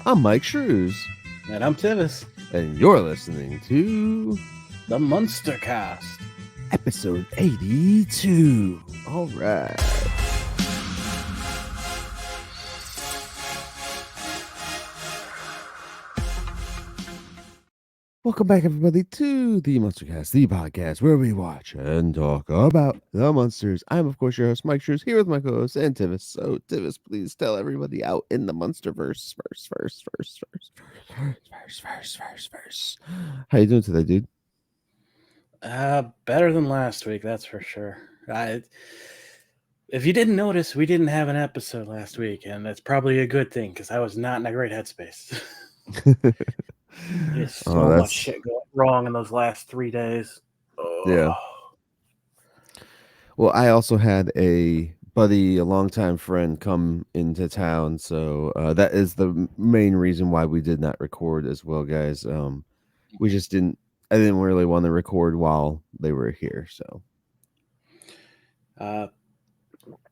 I'm Myke Shrews, And I'm Tivis, and you're listening to the Munster Cast. episode 82. All right. Welcome back, everybody, to the Munster Cast, the podcast where we watch and talk about the monsters. I'm, of course, your host, Myke Shrews, here with my co-host, and Tivis. So, Tivis, please tell everybody out in the Monsterverse, first. How you doing today, dude? Better than last week, that's for sure. If you didn't notice, we didn't have an episode last week, and that's probably a good thing because I was not in a great headspace. There's so much shit going wrong in those last 3 days. Yeah. Well, I also had a buddy, a longtime friend, come into town, so that is the main reason why we did not record as well, guys. We just didn't. I didn't really want to record while they were here, so.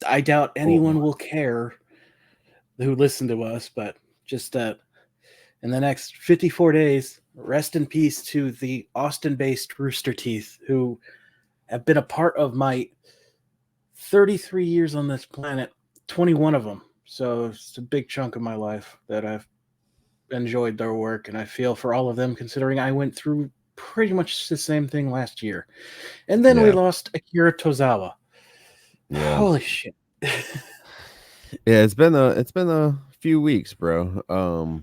I doubt anyone will care who listened to us, but just in the next 54 days, rest in peace to the Austin-based Rooster Teeth, who have been a part of my 33 years on this planet, 21 of them. So it's a big chunk of my life that I've enjoyed their work, and I feel for all of them, considering I went through pretty much the same thing last year. And then we lost Akira Tozawa. Yeah. Holy shit. Yeah, it's been a few weeks, bro.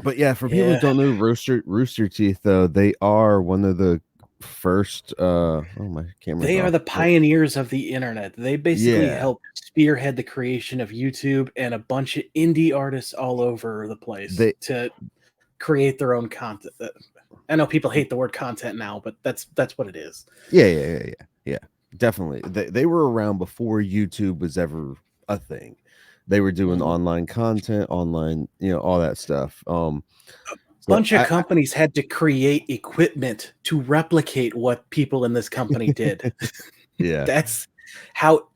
But yeah, for people who don't know Rooster Teeth, though, they are one of the first my camera. They are the pioneers of the internet. They basically helped spearhead the creation of YouTube and a bunch of indie artists all over the place to create their own content. I know people hate the word content now, but that's what it is. Yeah. Definitely. They were around before YouTube was ever a thing. They were doing online content, online, all that stuff. Bunch of companies had to create equipment to replicate what people in this company did. Yeah. That's how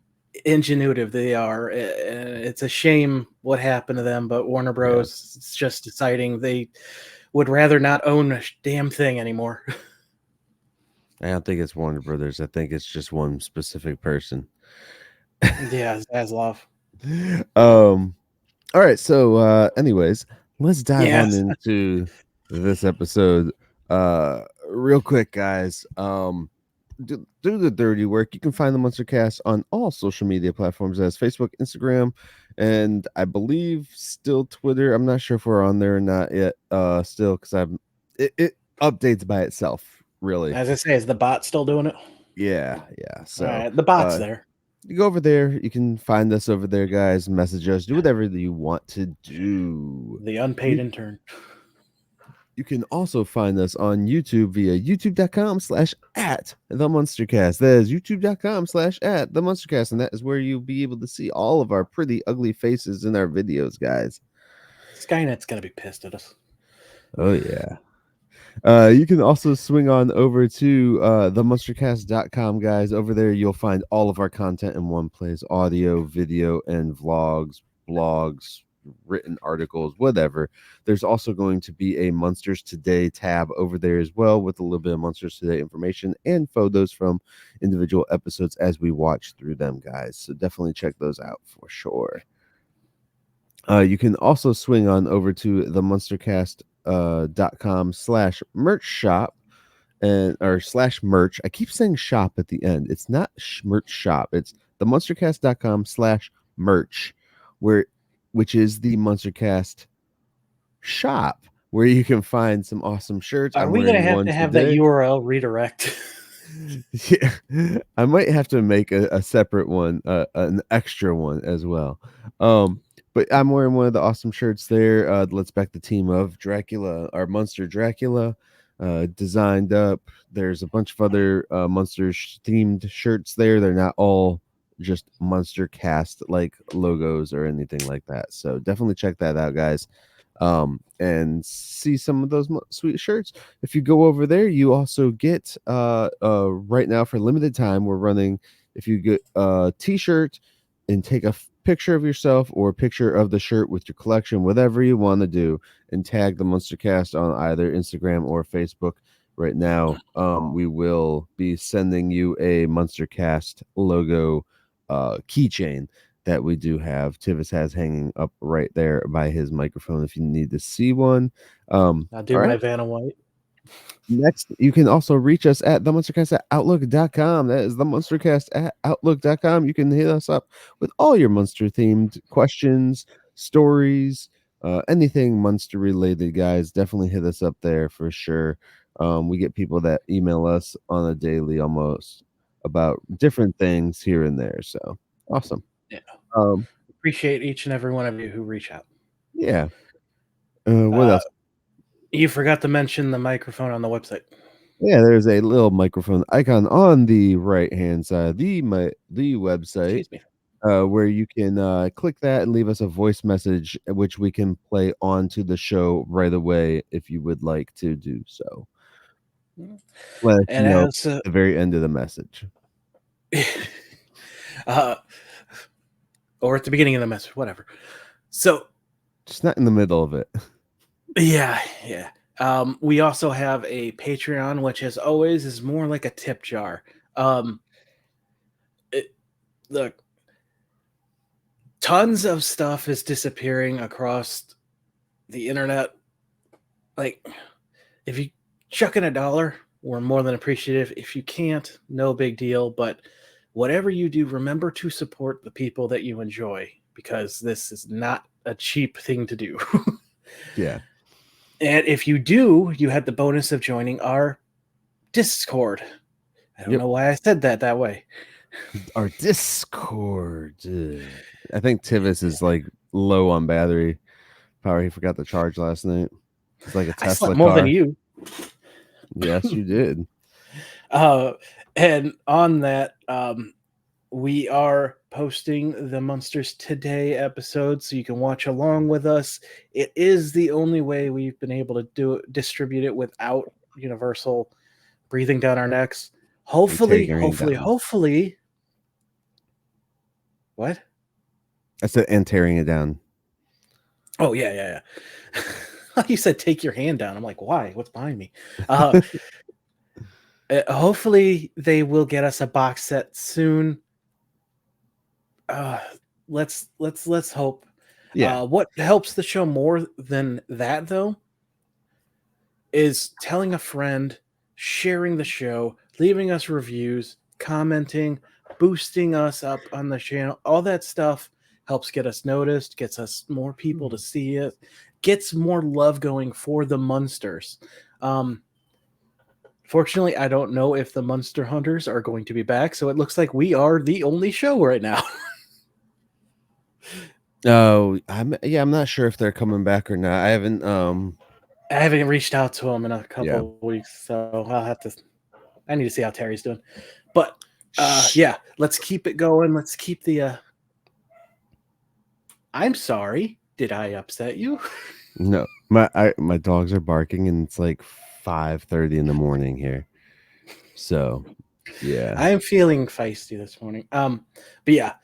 ingenuitive they are. It's a shame what happened to them, but Warner Bros. Is just deciding they would rather not own a damn thing anymore. I don't think it's Warner Brothers. I think it's just one specific person. Yeah, Zaslav. All right, so anyways, let's dive on into this episode real quick, guys. Do the dirty work. You can find the Munster Cast on all social media platforms as Facebook, Instagram, and I believe still Twitter. I'm not sure if we're on there or not yet. Still, because it updates by itself. Really, as I say, is the bot still doing it? Yeah. So the bot's there. You go over there. You can find us over there, guys. Message us. Do whatever you want to do. The unpaid intern. You can also find us on YouTube via youtube.com/@TheMunsterCast. That is youtube.com/@TheMunsterCast. And that is where you'll be able to see all of our pretty ugly faces in our videos, guys. Skynet's going to be pissed at us. Oh, yeah. You can also swing on over to themunstercast.com, guys. Over there, you'll find all of our content in one place: audio, video, and vlogs, blogs, written articles, whatever. There's also going to be a Munsters Today tab over there as well, with a little bit of Munsters Today information and photos from individual episodes as we watch through them, guys. So definitely check those out for sure. You can also swing on over to the MunsterCast.com/merch shop or /merch. I keep saying shop at the end. It's not merch shop. It's the MunsterCast.com/merch, which is the MunsterCast shop, where you can find some awesome shirts. Are we going to have that URL redirect? Yeah, I might have to make a separate one, an extra one as well. But I'm wearing one of the awesome shirts there. Let's back the team of Dracula, our Munster Dracula, designed up. There's a bunch of other Munsters themed shirts there. They're not all just Munster Cast like logos or anything like that. So definitely check that out, guys. And see some of those sweet shirts. If you go over there, you also get right now for limited time, we're running, if you get a t-shirt and take a picture of yourself or a picture of the shirt with your collection, whatever you want to do, and tag the Munster Cast on either Instagram or Facebook. Right now, we will be sending you a Munster Cast logo keychain that we do have. Tivis has hanging up right there by his microphone if you need to see one. I'll do All my right. Vanna White. Next, you can also reach us at themunstercast at outlook.com. That is themunstercast at outlook.com. You can hit us up with all your Munster themed questions, stories, anything Munster related, guys. Definitely hit us up there for sure. We get people that email us on a daily almost about different things here and there. So awesome. Yeah. Um, Appreciate each and every one of you who reach out. yeah. What else? You forgot to mention the microphone on the website. Yeah, there's a little microphone icon on the right hand side of the website. Excuse me. Where you can click that and leave us a voice message, which we can play onto the show right away if you would like to do so. Let us And know as at the very end of the message. or at the beginning of the message, whatever. So, just not in the middle of it. Yeah. We also have a Patreon, which, as always, is more like a tip jar. Look, tons of stuff is disappearing across the internet. Like, if you chuck in $1, we're more than appreciative. If you can't, no big deal. But whatever you do, remember to support the people that you enjoy, because this is not a cheap thing to do. Yeah. And if you do, you had the bonus of joining our Discord. I don't know why I said that way. Our Discord. I think Tivis is like low on battery power. He forgot to charge last night. It's like a Tesla I slept car. more than you. Yes, you did. And on that, we are posting the Munsters Today episode, so you can watch along with us. It is the only way we've been able to distribute it without universal breathing down our necks. Hopefully. What? I said, and tearing it down. Oh, yeah. You said take your hand down. I'm like, why? What's behind me? Hopefully they will get us a box set soon. Let's hope. Yeah. What helps the show more than that, though, is telling a friend, sharing the show, leaving us reviews, commenting, boosting us up on the channel. All that stuff helps get us noticed, gets us more people to see it, gets more love going for the Munsters. Fortunately, I don't know if the Munster Hunters are going to be back, so it looks like we are the only show right now. Oh, I'm not sure if they're coming back or not. I haven't reached out to them in a couple of weeks, so I need to see how Terry's doing. But yeah, let's keep it going. Let's keep the I'm sorry. Did I upset you? No. My dogs are barking and it's like 5:30 in the morning here. So, yeah. I am feeling feisty this morning. But yeah,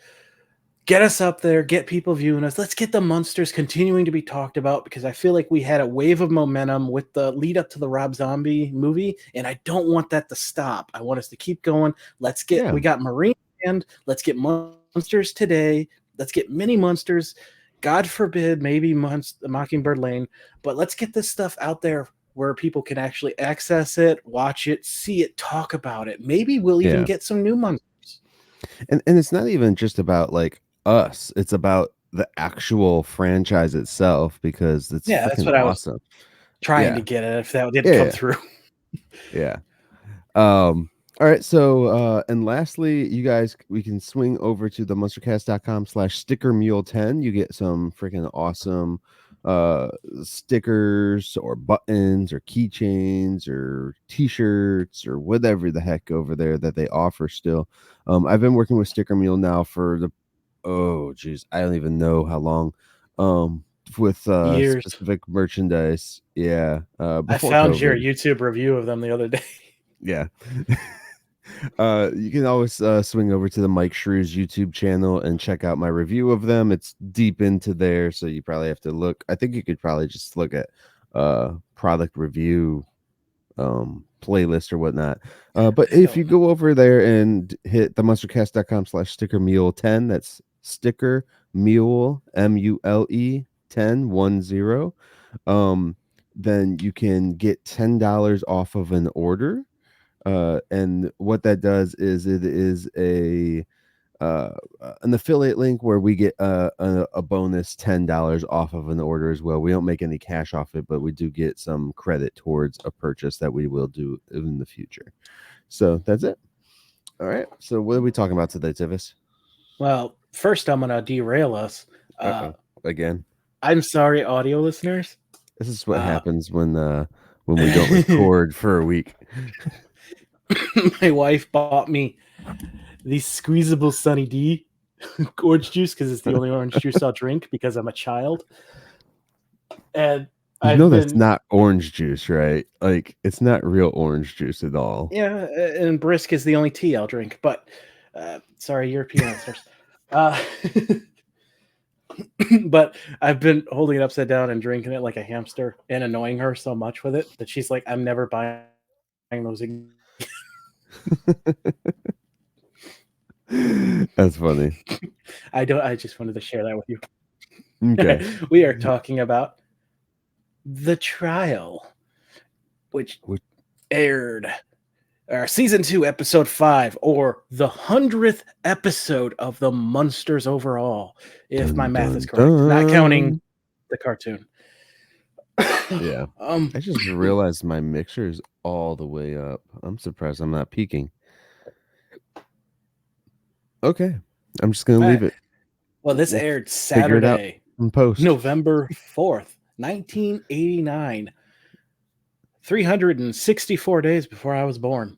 get us up there, get people viewing us. Let's get the Munsters continuing to be talked about, because I feel like we had a wave of momentum with the lead up to the Rob Zombie movie, and I don't want that to stop. I want us to keep going. We got Marine Band. Let's get Munsters Today. Let's get mini Munsters. God forbid, maybe Mockingbird Lane, but let's get this stuff out there where people can actually access it, watch it, see it, talk about it. Maybe we'll even get some new Munsters. And it's not even just about like us. It's about the actual franchise itself, because it's that's what awesome. I was trying to get it if that didn't come through. Yeah. All right, so and lastly, you guys, we can swing over to the MunsterCast.com/stickermule10. You get some freaking awesome stickers or buttons or keychains or t-shirts or whatever the heck over there that they offer still. I've been working with Sticker Mule now for I don't even know how long. With Years. specific merchandise. Yeah. I found your YouTube review of them the other day. Yeah. You can always swing over to the Myke Shrews YouTube channel and check out my review of them. It's deep into there, so you probably have to look. I think you could probably just look at product review playlist or whatnot. But I if you don't. go over there and hit themunstercast.com/sticker mule 10, that's sticker mule MULE 1010, then you can get $10 off of an order. And what that does is it is uh, an affiliate link where we get a bonus $10 off of an order as well. We don't make any cash off it, but we do get some credit towards a purchase that we will do in the future. So that's it. All right. So what are we talking about today, Tivis? Well, first I'm gonna derail us. Uh, Again, I'm sorry, audio listeners. this is what Uh, happens when we don't record for a week. my wife bought me the squeezable Sunny D orange juice because it's the only orange juice I'll drink because I'm a child. And You know I've that's been, not orange juice, right? Like it's not real orange juice at all. yeah, and brisk is the only tea I'll drink. But sorry, European listeners. Uh, but I've been holding it upside down and drinking it like a hamster and annoying her so much with it that she's like, "I'm never buying those again." That's funny. I don't. I just wanted to share that with you. Okay. We are talking about The Trial, which Which- aired season 2, episode 5, or the 100th episode of the Munsters overall, if my math is correct, not counting the cartoon. Yeah. I just realized my mixer is all the way up. I'm surprised I'm not peaking. Okay. I'm just going to leave it. Well, this We'll aired figure it out Saturday, in post. November 4th, 1989. 364 days before I was born.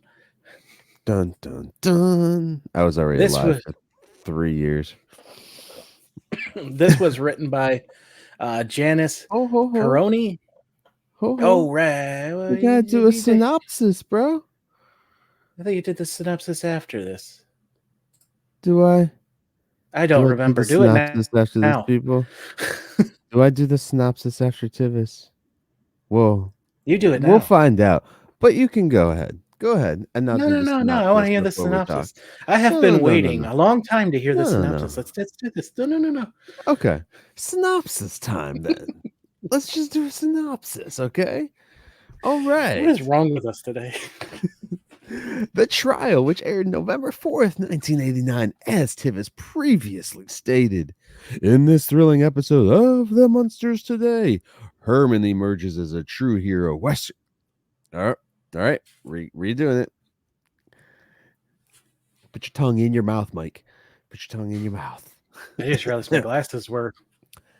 Dun, dun, dun. I was already alive for 3 years. This was written by Janice Peroni. Oh, right. Well, We gotta do a synopsis, bro. I thought you did the synopsis after this. Do I? I don't remember. Do it now. After these people? Do I do the synopsis after Tivis? Well, You do it now. we'll find out. But you can go ahead. Go ahead, and I'll do the synopsis. No. I want to hear the synopsis. I have been waiting a long time to hear the synopsis. Let's do this. No. Okay, synopsis time then. Let's just do a synopsis, okay? All right. What is wrong with us today? The Trial, which aired November 4th, 1989, as Tivis previously stated. In this thrilling episode of The Munsters Today, Herman emerges as a true hero. All right. Redoing it. Put your tongue in your mouth, Myke. Put your tongue in your mouth. I just realized my glasses were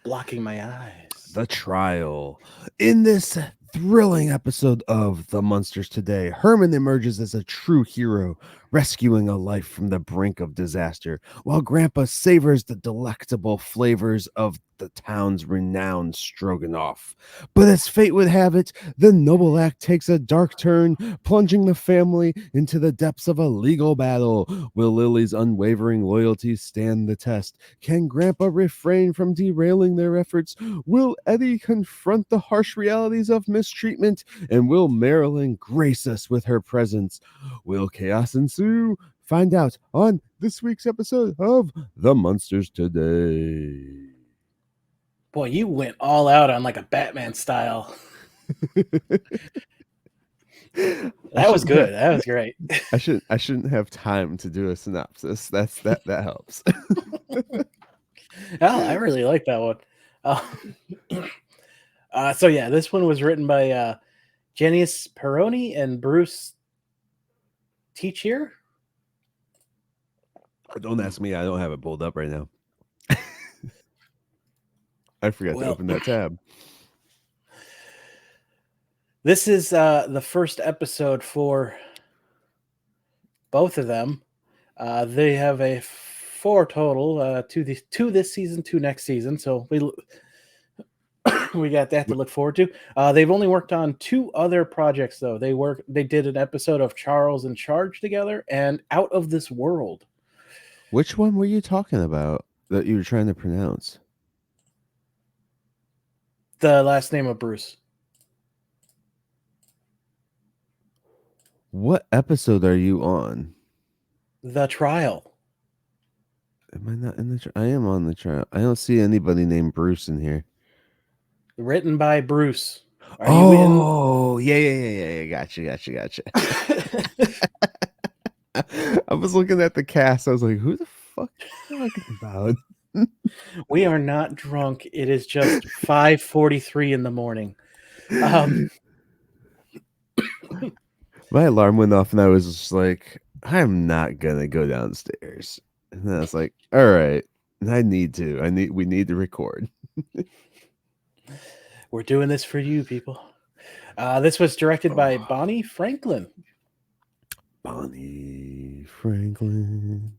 blocking my eyes. The Trial. In this thrilling episode of The Munsters Today, Herman emerges as a true hero, rescuing a life from the brink of disaster, while Grandpa savors the delectable flavors of the town's renowned stroganoff. But as fate would have it, the noble act takes a dark turn, plunging the family into the depths of a legal battle. Will Lily's unwavering loyalty stand the test? Can Grandpa refrain from derailing their efforts? Will Eddie confront the harsh realities of mistreatment? And will Marilyn grace us with her presence? Will chaos ensue? Find out on this week's episode of The Munsters Today. Boy, you went all out on like a Batman style. That was good. That was great. I shouldn't have time to do a synopsis. That helps. I really like that one. So yeah, this one was written by Janice Peroni and Bruce Teachier. Don't ask me. I don't have it pulled up right now. I forgot to open that tab. This is the first episode for both of them. They have a 4 total, 2 this season, 2 next season. So we got that to look forward to. They've only worked on 2 other projects though. They did an episode of Charles in Charge together and Out of This World. Which one were you talking about that you were trying to pronounce? The last name of Bruce. What episode are you on? The Trial. Am I not in the I am on the trial. I don't see anybody named Bruce in here. Written by Bruce. Are you in? Oh, yeah. Gotcha. I was looking at the cast. I was like, who the fuck are you talking about? We are not drunk. It is just 5:43 in the morning. My alarm went off and I was just like, I'm not gonna go downstairs. And then I was like, all right, we need to record. We're doing this for you, people. This was directed by Bonnie Franklin. Bonnie Franklin.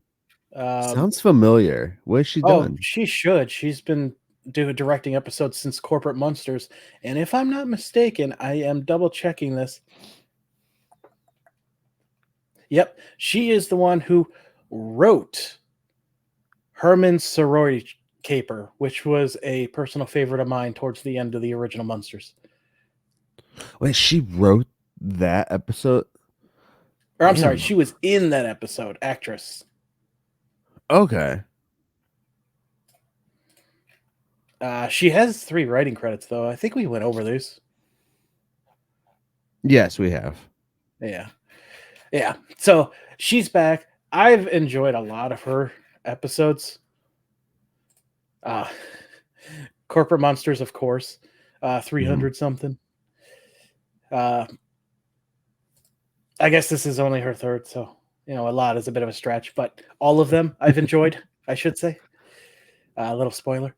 Um, Sounds familiar. What has she oh, done? she should. She's been directing episodes since Corporate Munsters. And if I'm not mistaken, I am double checking this. Yep, she is the one who wrote Herman's Sorority Caper, which was a personal favorite of mine towards the end of the original Munsters. Wait, she wrote that episode? Or I'm sorry, she was in that episode, actress. Okay. She has 3 writing credits, though. I think we went over these. Yes, we have. Yeah. So she's back. I've enjoyed a lot of her episodes. Corporate Munsters, of course. 300 something. I guess this is only her 3rd, so a lot is a bit of a stretch, but all of them I've enjoyed, I should say. A little spoiler.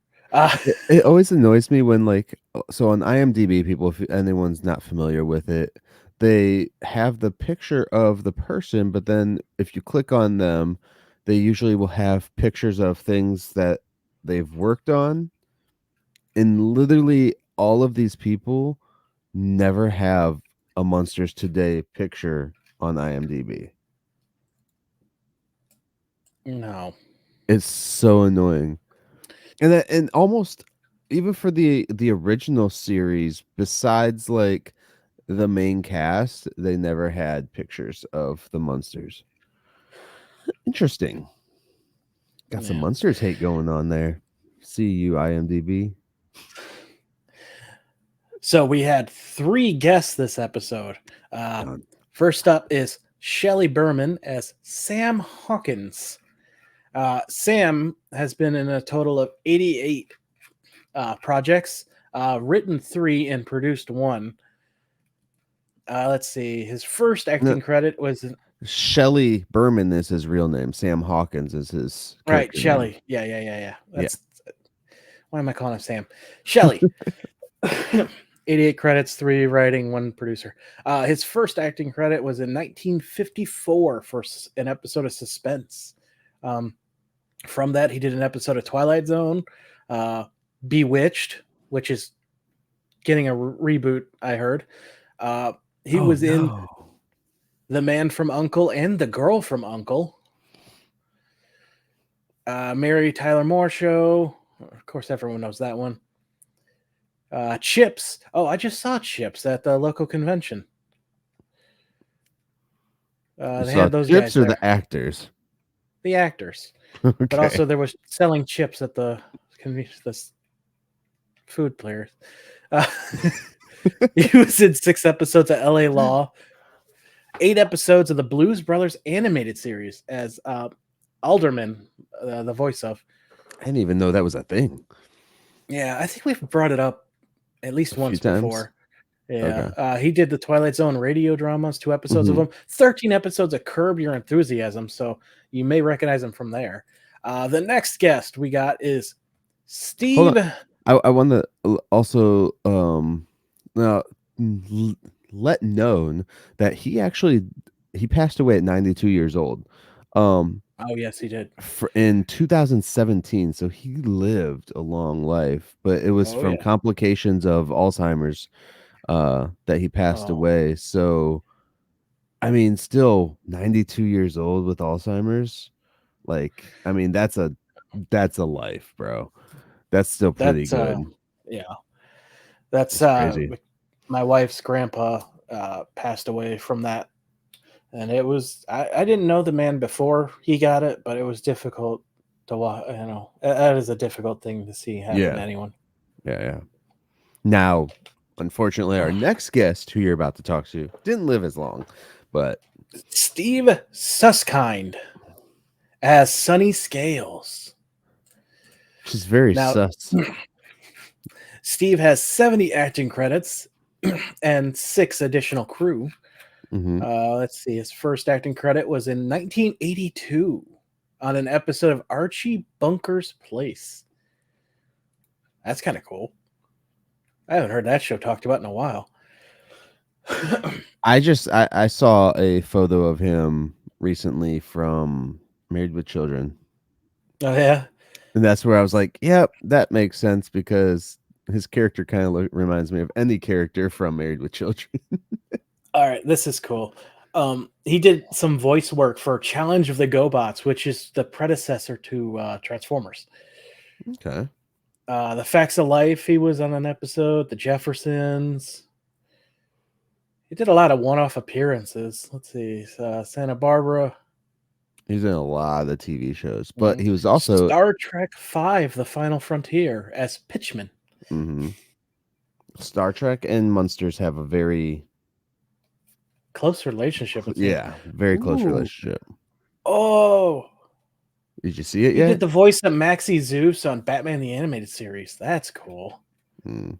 It always annoys me when, like, so on IMDb, people, if anyone's not familiar with it, they have the picture of the person, but then if you click on them, they usually will have pictures of things that they've worked on. And literally all of these people never have a Munsters Today picture on IMDb. No. It's so annoying. And almost even for the original series, besides like the main cast, they never had pictures of the Munsters. Interesting. Got some Munsters hate going on there. See you, IMDb. So we had 3 guests this episode. First up is Shelley Berman as Sam Hawkins. Sam has been in a total of 88 projects, written 3 and produced 1. Let's see. His first acting credit was Shelley Berman is his real name. Sam Hawkins is his right. Shelley. Yeah. Why am I calling him Sam? Shelley. 88 credits, 3 writing, 1 producer. His first acting credit was in 1954 for an episode of Suspense. From that, he did an episode of Twilight Zone, Bewitched, which is getting a reboot, I heard. He was in The Man from U.N.C.L.E. and The Girl from U.N.C.L.E. Mary Tyler Moore Show. Of course, everyone knows that one. Chips. Oh, I just saw Chips at the local convention. They had those Chips guys or there. the actors? The actors. Okay. But also there was selling chips at the food players. He was in 6 episodes of LA Law, 8 episodes of the Blues Brothers animated series as Alderman, the voice of. I didn't even know that was a thing. Yeah, I think we've brought it up at least once before. Yeah, okay. He did the Twilight Zone radio dramas, 2 episodes of them, 13 episodes of Curb Your Enthusiasm, so you may recognize him from there. The next guest we got is Steve. I want to also let known that he passed away at 92 years old. Oh yes, he did. In 2017. So he lived a long life, but it was Oh from yeah. complications of Alzheimer's that he passed Oh, away. So I mean, still 92 years old with Alzheimer's. Like, I mean, that's a life, bro. That's still pretty that's good. yeah. That's It's crazy. my wife's grandpa passed away from that, and it was I didn't know the man before he got it, but it was difficult to watch. You know, that is a difficult thing to see happen to Yeah. anyone. Yeah, yeah. Now, unfortunately, our next guest who you're about to talk to didn't live as long, but Steve Susskind as Sunny Scales. she's very Now, sus. Steve has 70 acting credits and 6 additional crew. Hmm. Let's see. His first acting credit was in 1982 on an episode of Archie Bunker's Place. That's kind of cool. I haven't heard that show talked about in a while. I saw a photo of him recently from Married with Children. Oh yeah. And that's where I was like, yep, that makes sense because his character kind of reminds me of any character from Married with Children. All right, this is cool. He did some voice work for Challenge of the GoBots, which is the predecessor to Transformers. Okay. The Facts of Life, he was on an episode. The Jeffersons. He did a lot of one-off appearances. Let's see, Santa Barbara. He's in a lot of the TV shows, but he was also Star Trek V: The Final Frontier as Pitchman. mhm. Star Trek and Munsters have a very Close relationship, it seems. yeah, very close Ooh. relationship. Oh, Did you see it he did yet? the voice of Maxie Zeus on Batman the Animated Series. That's cool. Mm.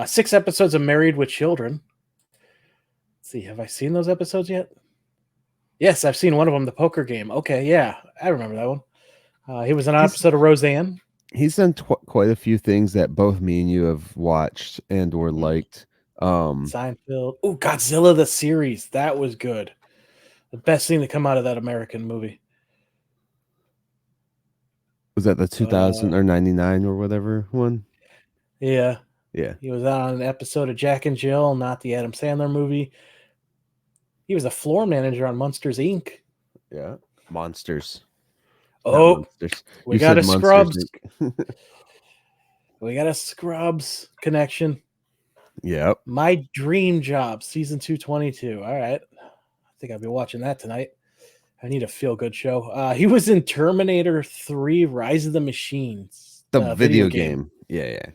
6 episodes of Married with Children. Let's see, have I seen those episodes yet? Yes, I've seen one of them, the poker game. Okay, yeah, I remember that one. He was on an He's episode of Roseanne. he's done quite a few things that both me and you have watched and or Mhm. liked. Um, Seinfeld. Oh, Godzilla the series. That was good. The best thing to come out of that American movie. was that the Uh, 2000 or 99 or whatever one? yeah, Yeah. he was on an episode of Jack and Jill, not the Adam Sandler movie. He was a floor manager on Monsters Inc. Yeah. Monsters, not Oh, monsters. we You got said a Monsters Scrubs. Inc. We got a Scrubs connection. Yep. My Dream Job, season 222. All right. I think I'll be watching that tonight. I need a feel good show. He was in Terminator 3 Rise of the Machines, The the video video game. game. Yeah, yeah.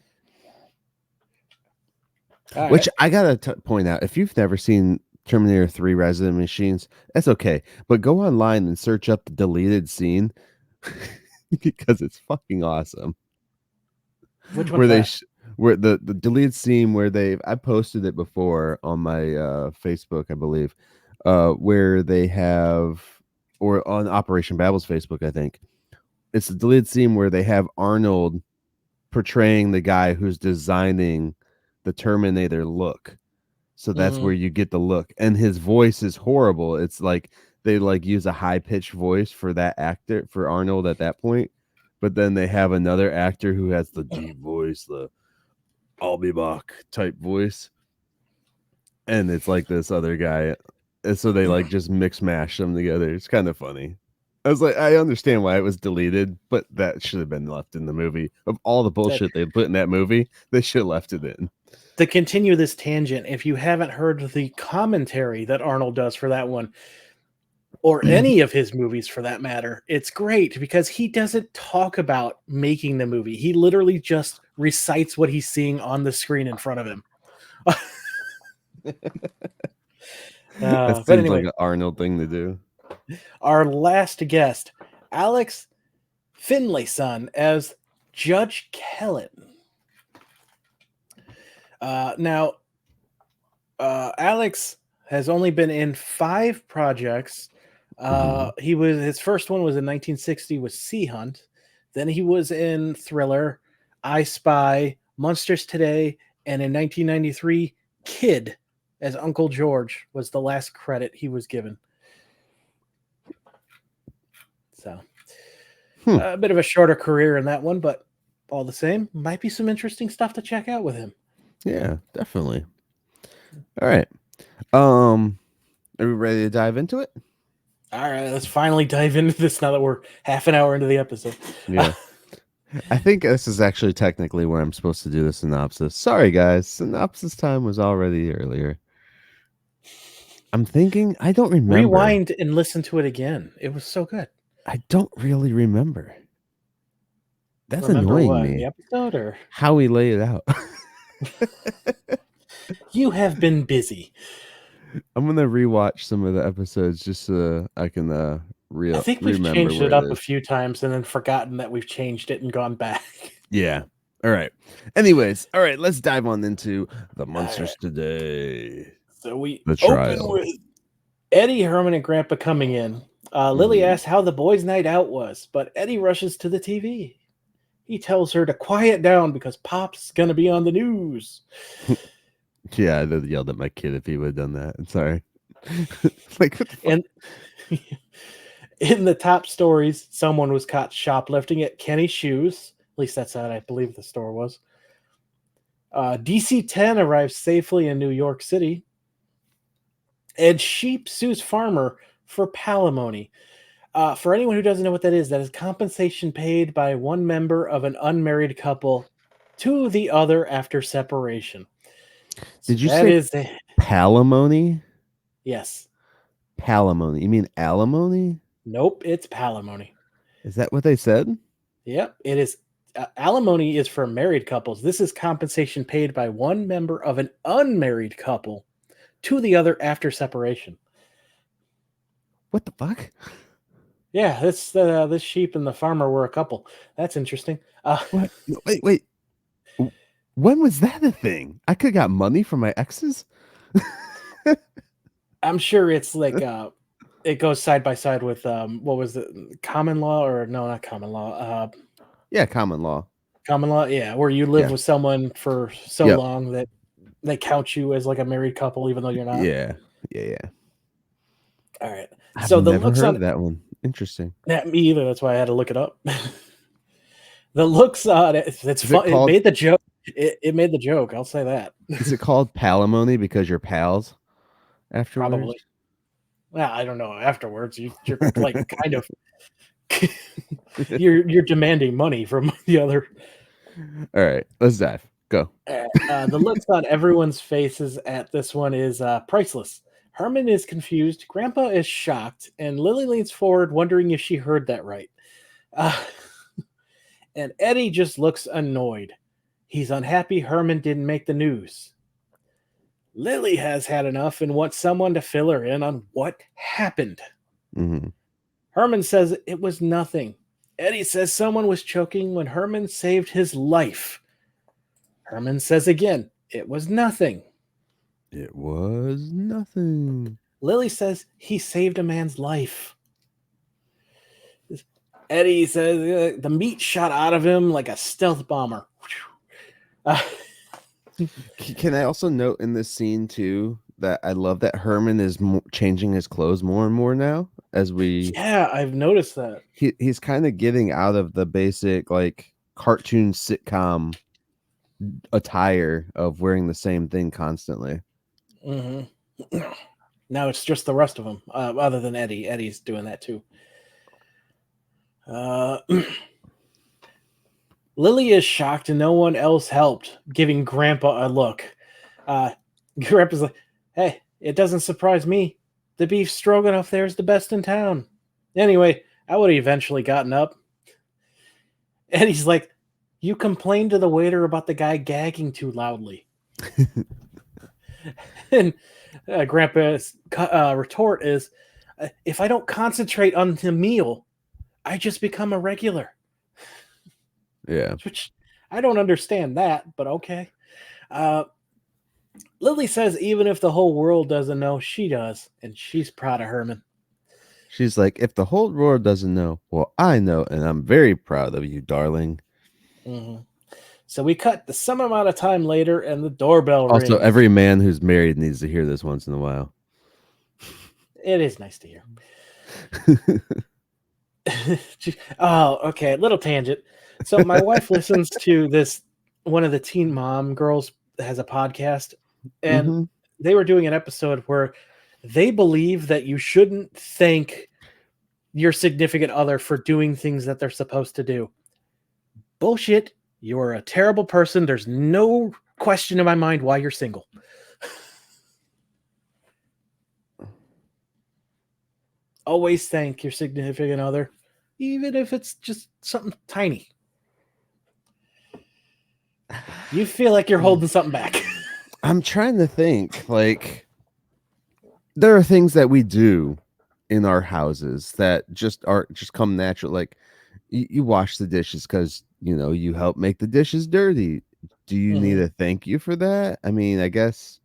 All right. Which I gotta point out, if you've never seen Terminator 3 Resident Machines, that's okay. But go online and search up the deleted scene because it's fucking awesome. Which Where one's they that? where the deleted scene where I posted it before on my Facebook, I believe, where they have or on Operation Babel's Facebook, I think. It's the deleted scene where they have Arnold portraying the guy who's designing the Terminator look. So that's where Mm-hmm. you get the look. And his voice is horrible. It's like they like use a high pitched voice for that actor for Arnold at that point. But then they have another actor who has the deep voice, the I'll be back type voice. And it's like this other guy. And so they like just mix mash them together. It's kind of funny. I was like, I understand why it was deleted, but that should have been left in the movie. Of all the That, bullshit they put in that movie, they should have left it in. to continue this tangent, if you haven't heard the commentary that Arnold does for that one, or any of his movies for that matter, it's great because he doesn't talk about making the movie. He literally just recites what he's seeing on the screen in front of him. That But seems like anyway, an Arnold thing to do. our last guest, Alex Finlayson as Judge Kellen. Now, Alex has only been in 5 projects. His first one was in 1960 with Sea Hunt. Then he was in Thriller, I Spy, Munsters Today, and in 1993, Kid as Uncle George was the last credit he was given. So Hmm. a bit of a shorter career in that one, but all the same, might be some interesting stuff to check out with him. Yeah, definitely. All right. Are we ready to dive into it? All right, let's finally dive into this now that we're half an hour into the episode. Yeah. I think this is actually technically where I'm supposed to do the synopsis. Sorry, guys. Synopsis time was already earlier. I'm thinking, I don't remember. Rewind and listen to it again. It was so good. I don't really remember. That's Remember annoying what? The me. episode or How we lay it out. you have been busy. I'm gonna rewatch some of the episodes just so I can I think we've remember changed where it it up a is. few times and then forgotten that we've changed it and gone back. Yeah. All right. Anyways, all right, let's dive on into the Munsters Right. Today. So we The open trial. with Eddie, Herman, and Grandpa coming in. Lily asks how the boys' night out was, but Eddie rushes to the TV. He tells her to quiet down because Pop's going to be on the news. Yeah, I'd have yelled at my kid if he would have done that. I'm sorry. Like, what the fuck? And in the top stories, someone was caught shoplifting at Kenny's Shoes. At least that's what I believe the store was. DC-10 arrives safely in New York City. Ed Sheep sues farmer for palimony. For anyone who doesn't know what that is compensation paid by one member of an unmarried couple to the other after separation. Did you That say is palimony? yes. Palimony. You mean alimony? Nope, it's palimony. Is that what they said? Yep, it is. Alimony is for married couples. This is compensation paid by one member of an unmarried couple to the other after separation. What the fuck? Yeah, this sheep and the farmer were a couple. That's interesting. What? No, wait. When was that a thing? I could have got money from my exes? I'm sure it's like it goes side by side with what was it, common law or no, not common law. Yeah, common law. Common law, yeah, where you live with someone for so Yep. long that they count you as like a married couple even though you're not. Yeah. All right. I've So the never looks heard on of that one. Interesting. yeah, me either. That's why I had to look it up. The looks on it's fun. called- It made the joke. It made the joke. I'll say that. Is it called palimony because you're pals afterwards? Probably. Well, I don't know. Afterwards, you're like kind of you're demanding money from the other. All right, let's dive. Go. The looks on everyone's faces at this one is priceless. Herman is confused. Grandpa is shocked, and Lily leans forward, wondering if she heard that right. And Eddie just looks annoyed. He's unhappy Herman didn't make the news. Lily has had enough and wants someone to fill her in on what happened. Mm-hmm. Herman says it was nothing. Eddie says someone was choking when Herman saved his life. Herman says again, it was nothing. It was nothing. Lily says he saved a man's life. Eddie says the meat shot out of him like a stealth bomber. Can I also note in this scene too that I love that Herman is changing his clothes more and more now as we. Yeah, I've noticed that. He's kind of getting out of the basic like cartoon sitcom attire of wearing the same thing constantly. Mm-hmm. Now it's just the rest of them, other than Eddie. Eddie's doing that too. Lily is shocked and no one else helped, giving Grandpa a look. Grandpa's like, hey, it doesn't surprise me. The beef stroganoff there is the best in town. Anyway, I would have eventually gotten up. Eddie's like, you complained to the waiter about the guy gagging too loudly. And Grandpa's retort is, if I don't concentrate on the meal, I just become a regular. Yeah. Which I don't understand that, but okay. Lily says even if the whole world doesn't know, she does, and she's proud of Herman. She's like, if the whole world doesn't know, well, I know, and I'm very proud of you, darling. Mm-hmm. So we cut the some amount of time later, and the doorbell rings. Also, every man who's married needs to hear this once in a while. It is nice to hear. Oh, okay. Little tangent. So my wife listens to this one of the teen mom girls has a podcast, and Mm-hmm. they were doing an episode where they believe that you shouldn't thank your significant other for doing things that they're supposed to do. Bullshit. You're a terrible person. There's no question in my mind why you're single. Always thank your significant other, even if it's just something tiny. You feel like you're holding something back. I'm trying to think. Like, there are things that we do in our houses that just come natural. Like, you wash the dishes because you help make the dishes dirty. Do you need Mhm. a thank you for that? I mean, I guess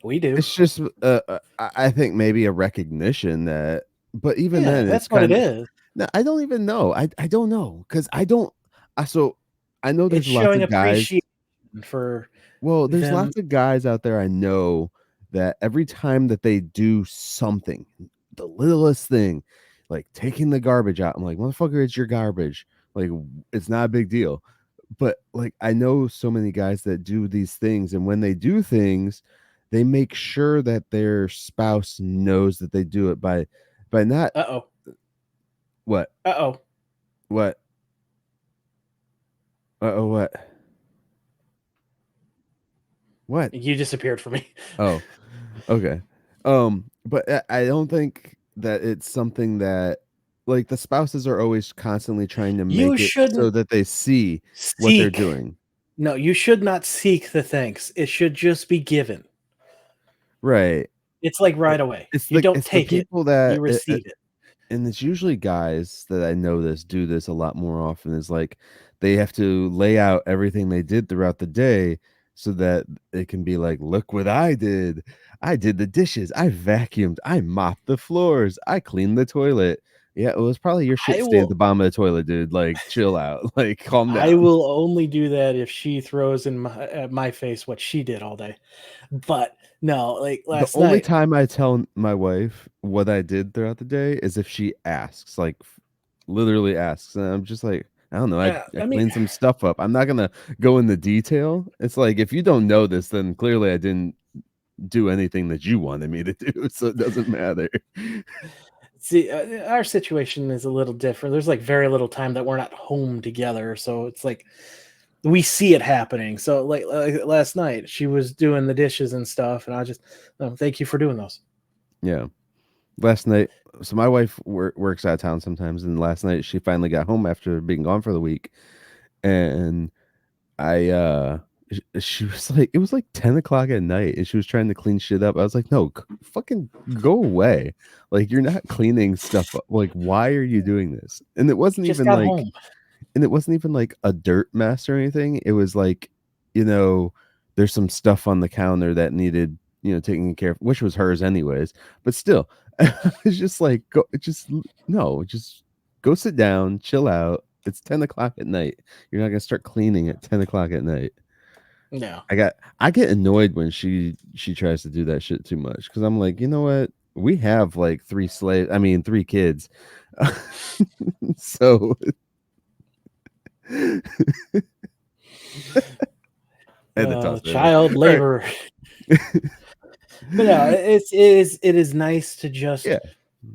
We do. it's just I think maybe a recognition that, but even Yeah, then it's that's what it kind of is. no, I don't even know. I don't know because I don't. So I know It's there's lots showing of guys. appreciation for Well, there's them. lots of guys out there I know that every time that they do something, the littlest thing, like taking the garbage out, I'm like, motherfucker, it's your garbage. Like, it's not a big deal. But like, I know so many guys that do these things, and when they do things, they make sure that their spouse knows that they do it by not Uh-oh. what Uh-oh. what what what You disappeared from me. oh. Okay. But I don't think that it's something that like the spouses are always constantly trying to You make it so shouldn't that they see what they're seek. doing. No, you should not seek the thanks. It should just be given. Right. It's like It, right away. it's You the don't it's the take it. people You that receive it. and it's usually guys that I notice do this a lot more often is like they have to lay out everything they did throughout the day so that it can be like, look what I did. I did the dishes. I vacuumed. I mopped the floors. I cleaned the toilet. Yeah, it was probably your shit I stayed at will the bottom of the toilet, dude. Like, chill out. Like, calm I down. will only do that if she throws in my face what she did all day. But no, like The last only night. time I tell my wife what I did throughout the day is if she asks, like literally asks, and I'm just like, I don't know, I I mean, cleaned some stuff up. I'm not gonna go into detail. It's like if you don't know this, then clearly I didn't do anything that you wanted me to do, so it doesn't matter. see, our situation is a little different. There's like very little time that we're not home together, so it's like we see it happening. So like last night, she was doing the dishes and stuff, and I just, oh, thank you for doing those. Yeah. Last night, so my wife works out of town sometimes, and last night she finally got home after being gone for the week, and I she was like it was like 10 o'clock at night and she was trying to clean shit up. I was like, no, fucking go away. Like you're not cleaning stuff up. Like, why are you doing this? Just got home. And it wasn't even like a dirt mess or anything. It was like, you know, there's some stuff on the counter that needed, taking care of, which was hers anyways. But still, it's just like go just no, just go sit down, chill out. It's 10 o'clock at night. You're not gonna start cleaning at 10 o'clock at night. No, I get annoyed when she tries to do that shit too much because I'm like, you know what? We have like three kids. So I had to toss that in child there. All labor. right. But no, it is nice to just Yeah.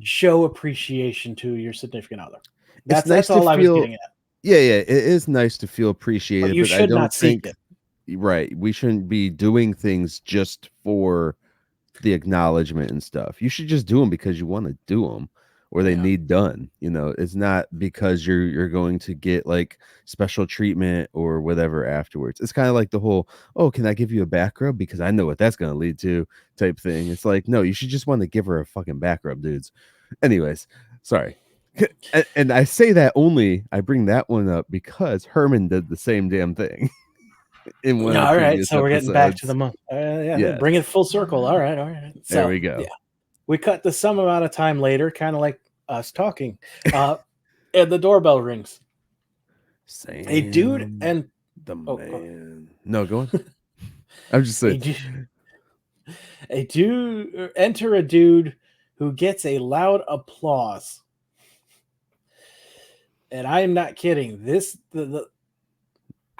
show appreciation to your significant other. It's nice That's to all I was feel getting at. yeah, it is nice to feel But appreciated, you but I should don't not seek think it. right, we shouldn't be doing things just for the acknowledgement and stuff. You should just do them because you want to do them or they Yeah. need done. It's not because you're going to get like special treatment or whatever afterwards. It's kind of like the whole, oh, can I give you a back rub because I know what that's going to lead to type thing. It's like, no, you should just want to give her a fucking back rub, dudes. Anyways, sorry. And I say that only I bring that one up because Herman did the same damn thing in one of the All right, previous so we're getting back to the episodes. month. Yeah, Yes, bring it full circle. All right, all right. there So we yeah, go. we cut to some amount of time later, kind of like us talking, and the doorbell rings. A dude Sam, and the go ahead. man. No, go on. I'm just a saying. dude, a dude enter a dude who gets a loud applause. and I am not kidding. The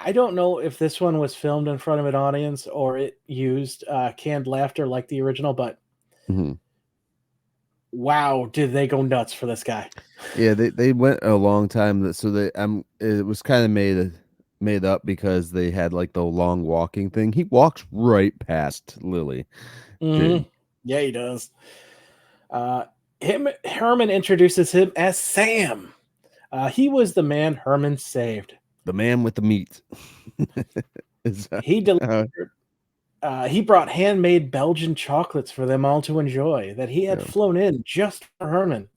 I don't know if this one was filmed in front of an audience or it used canned laughter like the original, but Mhm. wow, did they go nuts for this guy? Yeah, they went a long time so it was kind of made up because they had like the long walking thing. He walks right past Lily. Hmm. Dude, Yeah, he does. Uh, Herman introduces him as Sam. He was the man Herman saved. the man with the meat. Is that He delivered. how- He brought handmade Belgian chocolates for them all to enjoy that he had yeah. flown in just for Herman.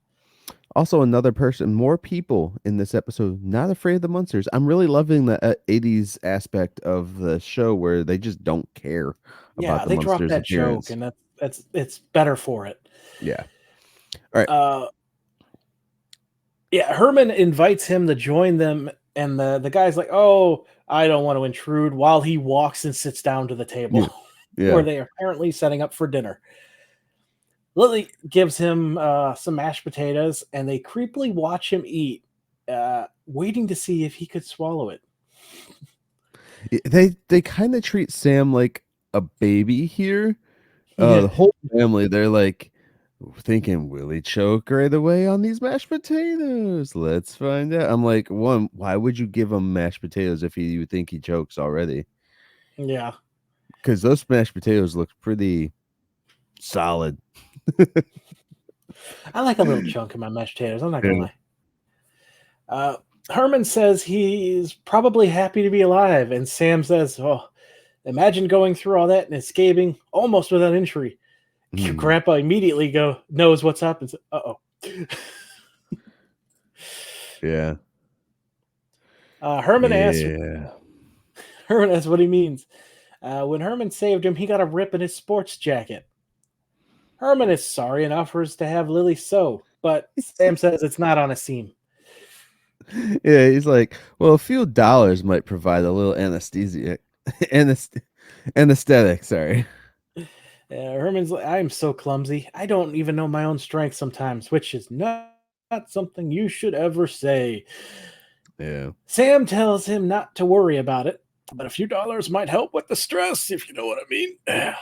Also, another person, more people in this episode, not afraid of the monsters. I'm really loving the 80s aspect of the show where they just don't care about Yeah, the they dropped monsters' that joke, appearance. and that's it's better for it. Yeah. All right. Uh, yeah, Herman invites him to join them, and the guy's like, "Oh, I don't want to intrude." While he walks and sits down to the table Yeah. where Yeah. they are apparently setting up for dinner. Lily gives him some mashed potatoes, and they creepily watch him eat, waiting to see if he could swallow it. They kind of treat Sam like a baby here. Yeah, The whole family, they're like thinking, will he choke right away on these mashed potatoes? Let's find out. I'm like, one, why would you give him mashed potatoes if you think he chokes already? yeah. Because those mashed potatoes look pretty solid. I like a little chunk in my mashed potatoes. I'm not gonna Yeah. lie. Uh, Herman says he's probably happy to be alive, and Sam says, "Oh, imagine going through all that and escaping almost without injury." Mhm. Grandpa immediately knows what's up and says, "Uh oh." Yeah. Herman asks Yeah. Herman asks what he means. When Herman saved him, he got a rip in his sports jacket. Herman is sorry and offers to have Lily sew, but Sam says it's not on a seam. Yeah, he's like, well, a few dollars might provide a little anesthesia. Anest- Anesthetic, sorry. Herman's like, I'm so clumsy. I don't even know my own strength sometimes, which is not something you should ever say. Yeah. Sam tells him not to worry about it, but a few dollars might help with the stress, if you know what I mean. Yeah.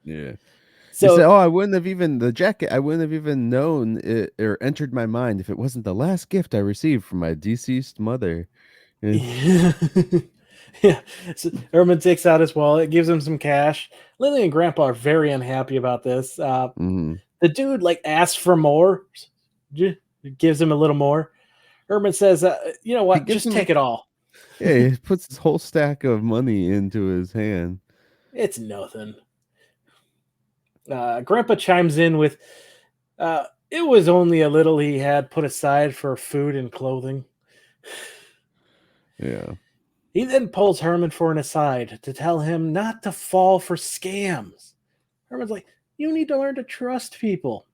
He said, So, "Oh, I wouldn't have even the jacket. I wouldn't have even known it or entered my mind if it wasn't the last gift I received from my deceased mother." Yeah. yeah. So Herman takes out his wallet, gives him some cash. Lily and Grandpa are very unhappy about this. Mhm. The dude like asks for more, gives him a little more. Herman says, "You know He what? gives Just him, take it all. yeah, he puts his whole stack of money into his hand. It's nothing." Grandpa chimes in with, "It was only a little he had put aside for food and clothing." Yeah. He then pulls Herman for an aside to tell him not to fall for scams. Herman's like, "You need to learn to trust people."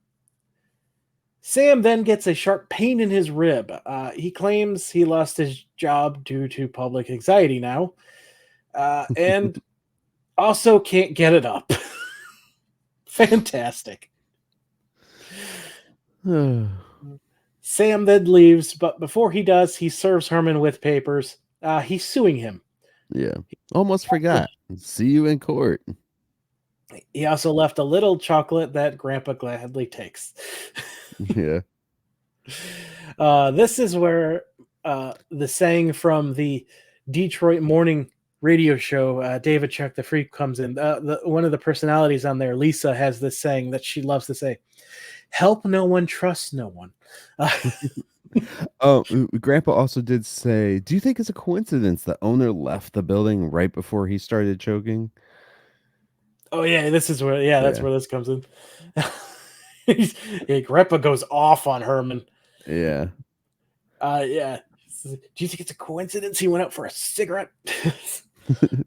Sam then gets a sharp pain in his rib. He claims he lost his job due to public anxiety now, and also can't get it up. Fantastic. Sam then leaves, but before he does, he serves Herman with papers. He's suing him. Yeah. Almost forgot. See you in court. He also left a little chocolate that Grandpa gladly takes. Yeah. This is where the saying from the Detroit morning radio show, David Chuck the Freak, comes in. One of the personalities on there, Lisa, has this saying that she loves to say: "Help no one, trust no one." Oh, Grandpa also did say, "Do you think it's a coincidence the owner left the building right before he started choking?" Oh yeah, this is where that's Yeah. where this comes in. Grandpa goes off on Herman. Yeah. Yeah. Do you think it's a coincidence he went out for a cigarette?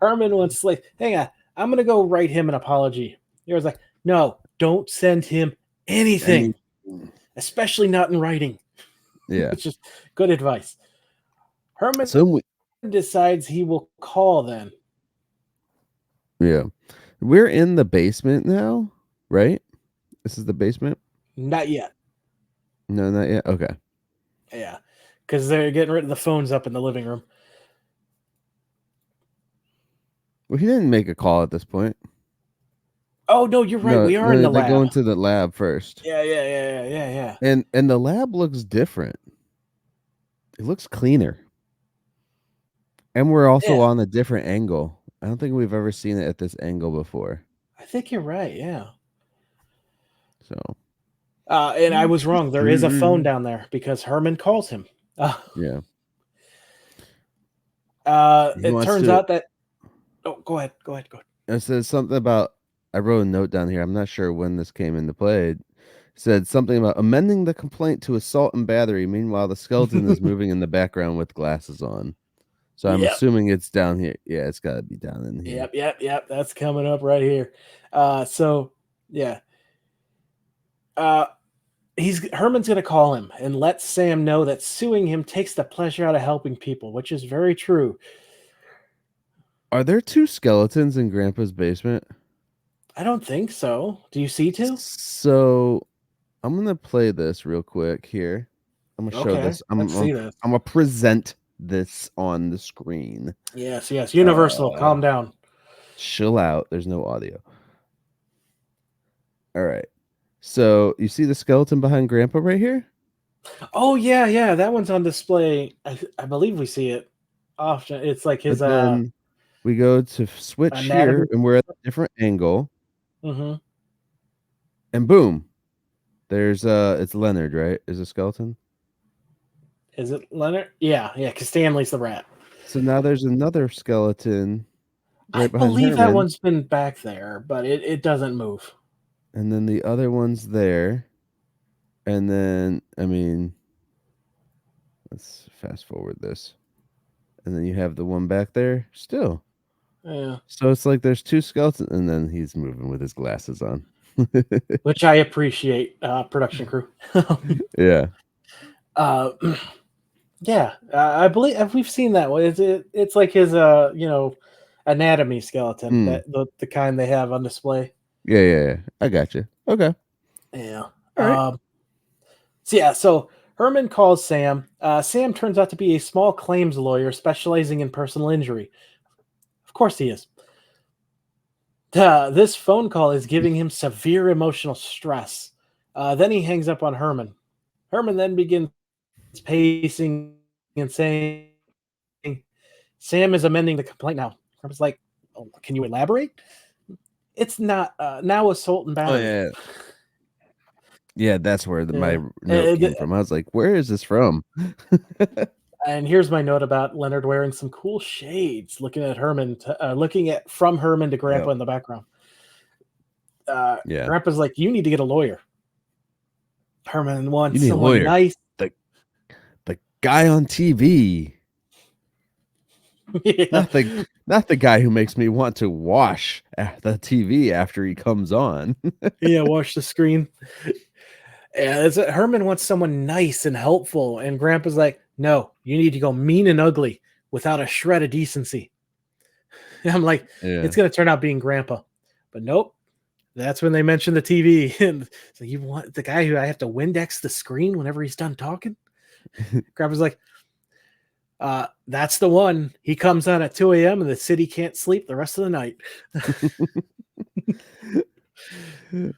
Herman wants like, hang on, I'm gonna go write him an apology. He was like, no, don't send him Any anything, especially not in writing. yeah. It's just good advice. Herman So we, decides he will call then. yeah. We're in the basement now, right? This is the basement? Not yet. No, not yet. Okay. Yeah. because they're getting rid of the phones up in the living room. Well, he didn't make a call at this point. Oh no, you're right. No, We are in no, the they go lab. into the lab first. Yeah. And the lab looks different. It looks cleaner. And we're also Yeah, on a different angle. I don't think we've ever seen it at this angle before. I think you're right. Yeah. So, And I was wrong. There is a phone down there because Herman calls him. Uh, yeah. He it wants turns to out that. Oh, go ahead. Go ahead. Go ahead. it says something about I wrote a note down here. I'm not sure when this came into play. It said something about amending the complaint to assault and battery. Meanwhile, the skeleton is moving in the background with glasses on. So I'm Yep. assuming it's down here. Yeah, it's got to be down in here. Yep. That's coming up right here. So yeah. Herman's going to call him and let Sam know that suing him takes the pleasure out of helping people, which is very true. Are there two skeletons in Grandpa's basement? I don't think so. Do you see two? So I'm gonna play this real quick here. I'm gonna show Okay, this. let's see this. I'm gonna present this on the screen. Yes. Universal, Uh, calm down. chill out. There's no audio. All right. So you see the skeleton behind Grandpa right here? Oh yeah. That one's on display. I believe we see it often. It's like his But then we go to switch anatomy. here, and we're at a different angle, Mm-hmm. and boom, there's it's Leonard, right? Is a skeleton. Is it Leonard? Yeah. Because Stanley's the rat. So now there's another skeleton I right behind believe that Herman, one's been back there, but it doesn't move. and then the other one's there, and then I mean, let's fast forward this, and then you have the one back there still. Yeah. So it's like there's two skeletons, and then he's moving with his glasses on. Which I appreciate, production crew. Yeah. uh, yeah, I believe we've seen that one. It's like his anatomy skeleton, Mm. that the kind they have on display. Yeah. I got you. Okay. Yeah. All right. So Herman calls Sam. Sam turns out to be a small claims lawyer specializing in personal injury. Of course he is. This phone call is giving him severe emotional stress. Then he hangs up on Herman. Herman then begins pacing and saying, Sam is amending the complaint now. Herman's like, oh, can you elaborate? It's not now assault and Oh battery. yeah. Yeah, that's where my Yeah. note came from. I was like, where is this from? And here's my note about Leonard wearing some cool shades, looking at Herman, looking at from Herman to Grandpa Yep. in the background. Yeah. Grandpa's like, you need to get a lawyer. Herman wants You need a someone lawyer. nice. The guy on TV. Yeah. Not the guy who makes me want to wash the TV after he comes on. Yeah, watch the screen. Yeah, Herman wants someone nice and helpful, and Grandpa's like, no, you need to go mean and ugly without a shred of decency. And I'm like, it's going to turn out being Grandpa. But nope. That's when they mention the TV. And so you want the guy who I have to Windex the screen whenever he's done talking? Grandpa's like, that's the one. He comes on at 2 a.m. and the city can't sleep the rest of the night.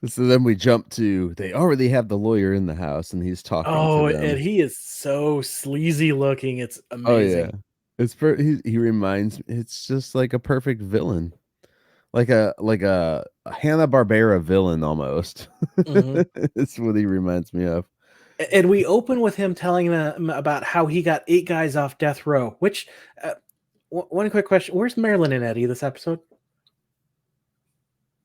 So then we jump to they already have the lawyer in the house and he's talking to them. And he is so sleazy looking. It's amazing. Oh yeah. It's he reminds me, it's just like a perfect villain. Like a Hanna-Barbera villain almost. Mm-hmm. That's what he reminds me of. And we open with him telling them about how he got 8 guys off death row, which one quick question. Where's Marilyn and Eddie this episode?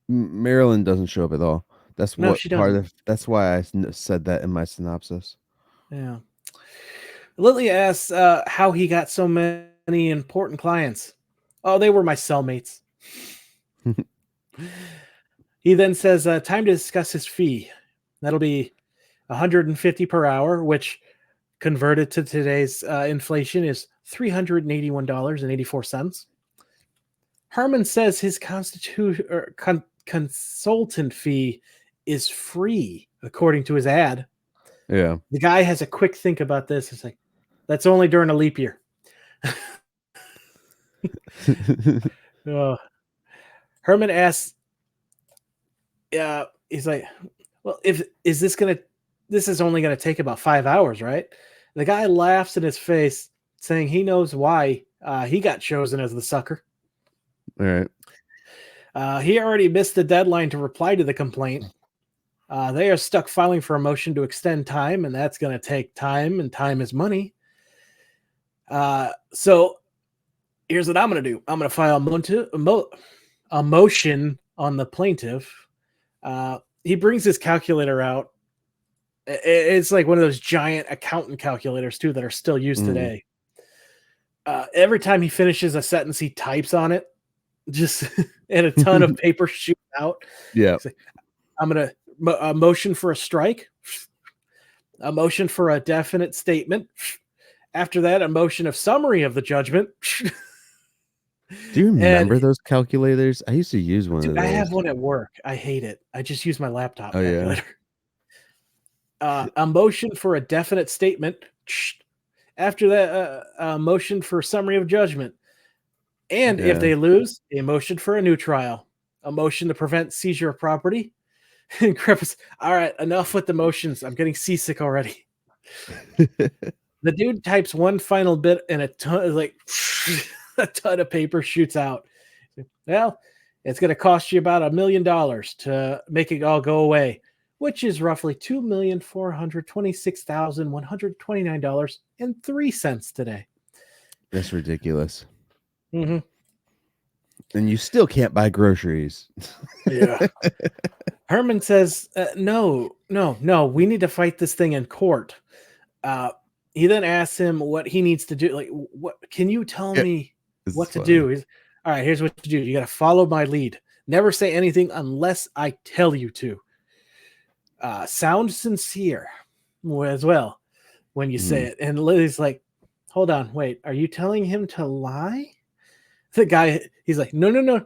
Marilyn doesn't show up at all. That's No, what she part doesn't. of that's why I said that in my synopsis. Yeah. Lily asks how he got so many important clients. Oh, they were my cellmates. He then says, time to discuss his fee. That'll be $150 per hour, which converted to today's inflation is $381.84. Herman says his consultant fee is free, according to his ad. Yeah. The guy has a quick think about this. It's like, That's only during a leap year. uh, Herman asks, he's like, well, this is only gonna take about 5 hours, right? The guy laughs in his face, saying he knows why he got chosen as the sucker. All right. He already missed the deadline to reply to the complaint. They are stuck filing for a motion to extend time, and that's going to take time, and time is money. So here's what I'm going to do. I'm going to file a motion on the plaintiff. He brings his calculator out. It's like one of those giant accountant calculators, too, that are still used today. Every time he finishes a sentence, he types on it, just and a ton of paper shoots out. Yeah. Like, I'm going to a motion for a strike, a motion for a definite statement. After that, a motion of summary of the judgment. Do you remember those calculators? I used to use one of those. I have one at work. I hate it. I just use my laptop calculator. Yeah. A motion for a definite statement. After that, a motion for summary of judgment. And if they lose, a motion for a new trial, a motion to prevent seizure of property. And Griffiths, all right, enough with the motions. I'm getting seasick already. The dude types one final bit and a ton of paper shoots out. Well, it's going to cost you about $1 million to make it all go away, which is roughly $2,426,129.03 today. That's ridiculous. Mm-hmm. And you still can't buy groceries. Yeah. Herman says, no, we need to fight this thing in court. He then asks him what he needs to do. Like, what can you tell me what to do? He's, all right, here's what to do. You got to follow my lead. Never say anything unless I tell you to. Sound sincere as well when you say it. And Lily's like, hold on, wait, are you telling him to lie? The guy, he's like, no.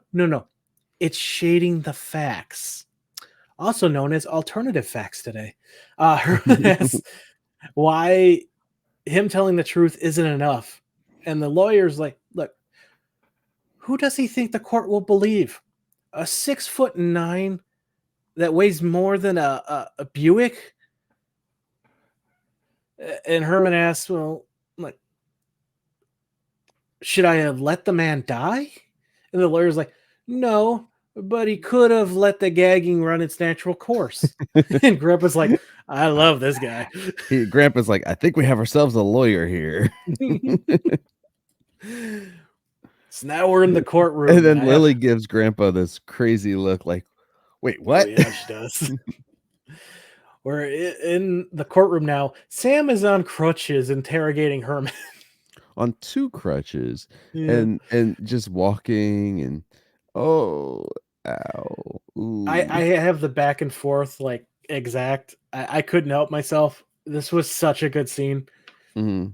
It's shading the facts. Also known as alternative facts today. Herman asks why him telling the truth isn't enough. And the lawyer's like, look, who does he think the court will believe? A 6'9" that weighs more than a Buick? And Herman asks, well, like, should I have let the man die? And the lawyer's like, no, but he could have let the gagging run its natural course. And Grandpa's like, I love this guy. Grandpa's like, I think we have ourselves a lawyer here. So now we're in the courtroom. And then Lily gives Grandpa this crazy look like, wait, what? Oh, yeah, she does. We're in the courtroom now. Sam is on crutches interrogating Herman. On 2 crutches. Yeah. And just walking and ow. I have the back and forth like exact. I couldn't help myself. This was such a good scene. Mm-hmm.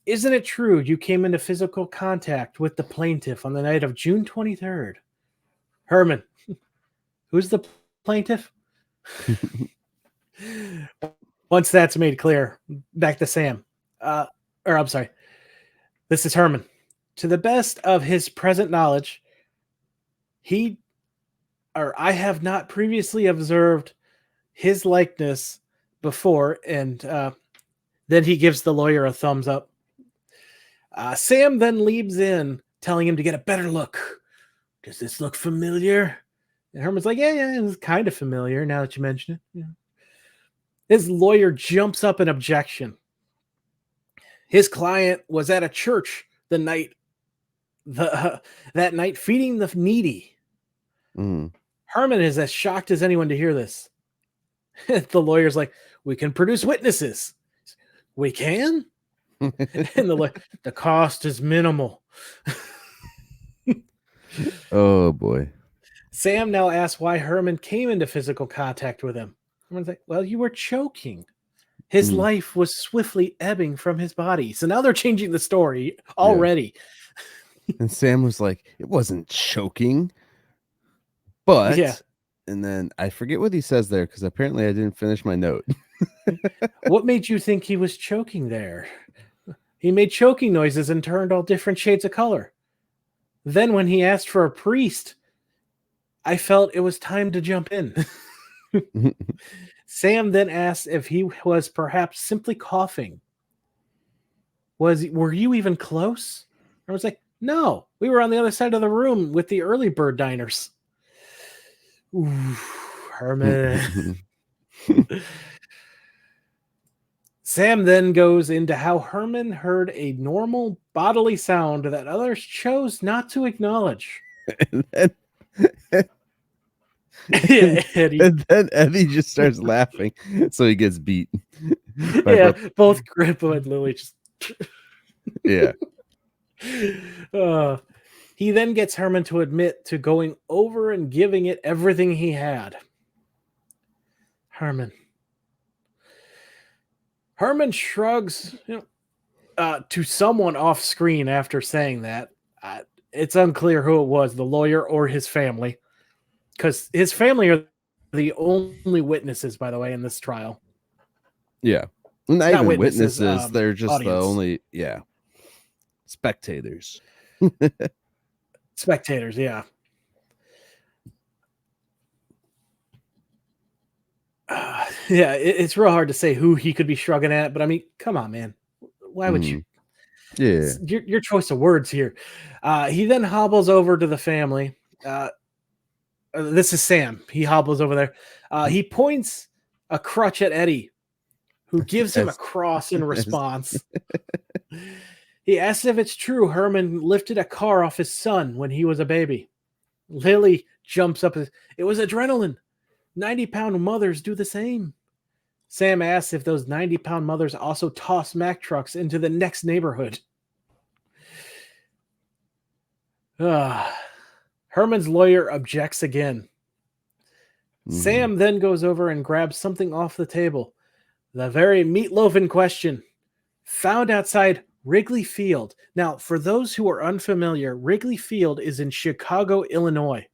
Isn't it true you came into physical contact with the plaintiff on the night of June 23rd? Herman, who's the plaintiff? Once that's made clear, back to Sam. I'm sorry. This is Herman. To the best of his present knowledge, I have not previously observed his likeness before, and then he gives the lawyer a thumbs up. Sam then leads in, telling him to get a better look. Does this look familiar? And Herman's like, yeah, it's kind of familiar now that you mention it. Yeah. His lawyer jumps up in objection. His client was at a church that night feeding the needy. Herman is as shocked as anyone to hear this. The lawyer's like, we can produce witnesses. We can? And the cost is minimal. Oh, boy. Sam now asks why Herman came into physical contact with him. Herman's like, well, you were choking. His life was swiftly ebbing from his body. So now they're changing the story already. Yeah. And Sam was like, it wasn't choking. But, yeah. And then I forget what he says there because apparently I didn't finish my note. What made you think he was choking there? He made choking noises and turned all different shades of color. Then when he asked for a priest, I felt it was time to jump in. Sam then asked if he was perhaps simply coughing. Were you even close? I was like, no, we were on the other side of the room with the early bird diners. Ooh, Herman. Sam then goes into how Herman heard a normal bodily sound that others chose not to acknowledge. And then Eddie just starts laughing, so he gets beat. Yeah, both Grandpa and Lily just. Yeah. He then gets Herman to admit to going over and giving it everything he had. Herman shrugs to someone off screen after saying that. It's unclear who it was, the lawyer or his family, because his family are the only witnesses, by the way, in this trial. Yeah. Not even witnesses. They're just audience. The only, spectators. Spectators, yeah. It's real hard to say who he could be shrugging at, but I mean, come on, man. Why would you? Yeah. Your choice of words here. He then hobbles over to the family. This is Sam. He hobbles over there. He points a crutch at Eddie, who gives him a cross in response. He asks if it's true Herman lifted a car off his son when he was a baby. Lily jumps up. It was adrenaline. 90-pound mothers do the same. Sam asks if those 90-pound mothers also toss Mack trucks into the next neighborhood. Herman's lawyer objects again. Sam then goes over and grabs something off the table. The very meatloaf in question, found outside Wrigley Field. Now, for those who are unfamiliar, Wrigley Field is in Chicago, Illinois.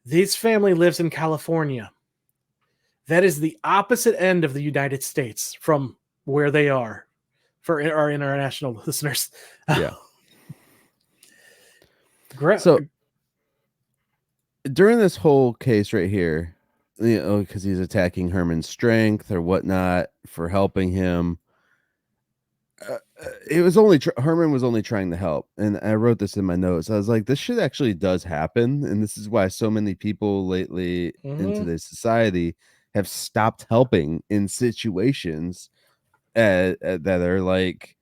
This family lives in California. That is the opposite end of the United States from where they are, for our international listeners. Yeah. So during this whole case right here, because he's attacking Herman's strength or whatnot for helping him, it was only Herman was only trying to help, and I wrote this in my notes. I was like, this shit actually does happen, and this is why so many people lately in today's society have stopped helping in situations that are like,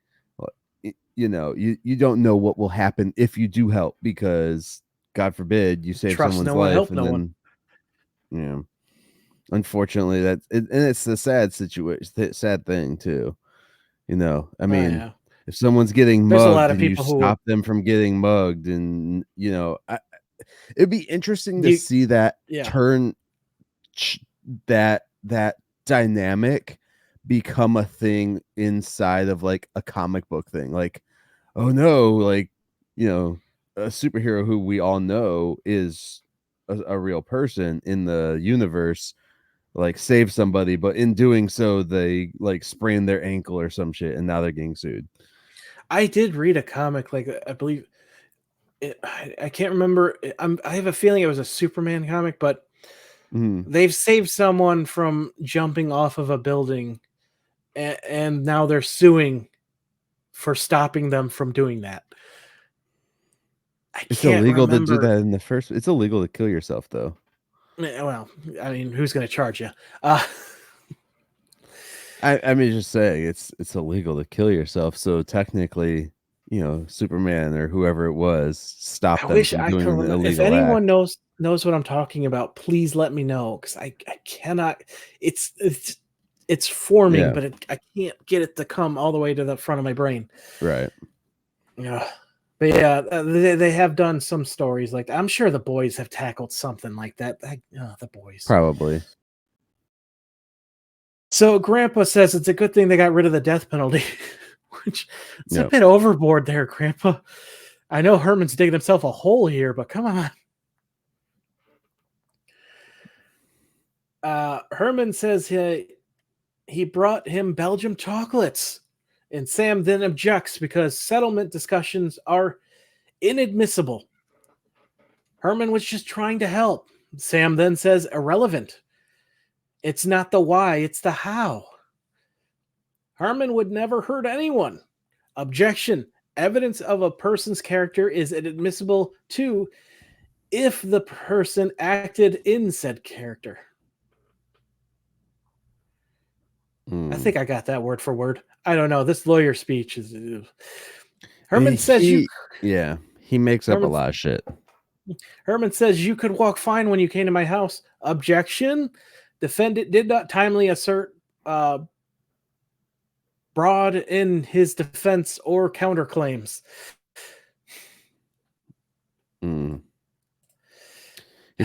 you don't know what will happen if you do help, because God forbid you save someone's life, and then unfortunately and it's a sad situation, sad thing too. I mean, if someone's getting mugged and you stop them from getting mugged, and it'd be interesting to see that turn, that dynamic become a thing inside of like a comic book thing. Like, oh no, like, a superhero who we all know is a real person in the universe, like save somebody, but in doing so they like sprained their ankle or some shit, and now they're getting sued. I did read a comic, like I believe I can't remember. I have a feeling it was a Superman comic, but they've saved someone from jumping off of a building, and now they're suing for stopping them from doing that. It's illegal to do that in the first. It's illegal to kill yourself, though. Well, I mean, who's going to charge you? I mean, just saying, it's illegal to kill yourself. So technically, Superman or whoever it was stopped them from doing an illegal act. If anyone knows what I'm talking about, please let me know, because I cannot. It's forming, but I can't get it to come all the way to the front of my brain. Right. Yeah. But yeah, they have done some stories like that. I'm sure the boys have tackled something like that. The boys. Probably. So Grandpa says it's a good thing they got rid of the death penalty, which it's a bit overboard there, Grandpa. I know Herman's digging himself a hole here, but come on. Herman says he brought him Belgium chocolates And Sam then objects because settlement discussions are inadmissible. Herman was just trying to help. Sam then says irrelevant. It's not the why, it's the how. Herman would never hurt anyone. Objection. Evidence of a person's character is inadmissible too if the person acted in said character. I think I got that word for word. I don't know. This lawyer speech is... Herman says you... Yeah, he makes up a lot of shit. Herman says you could walk fine when you came to my house. Objection. Defendant did not timely assert broad in his defense or counterclaims. He's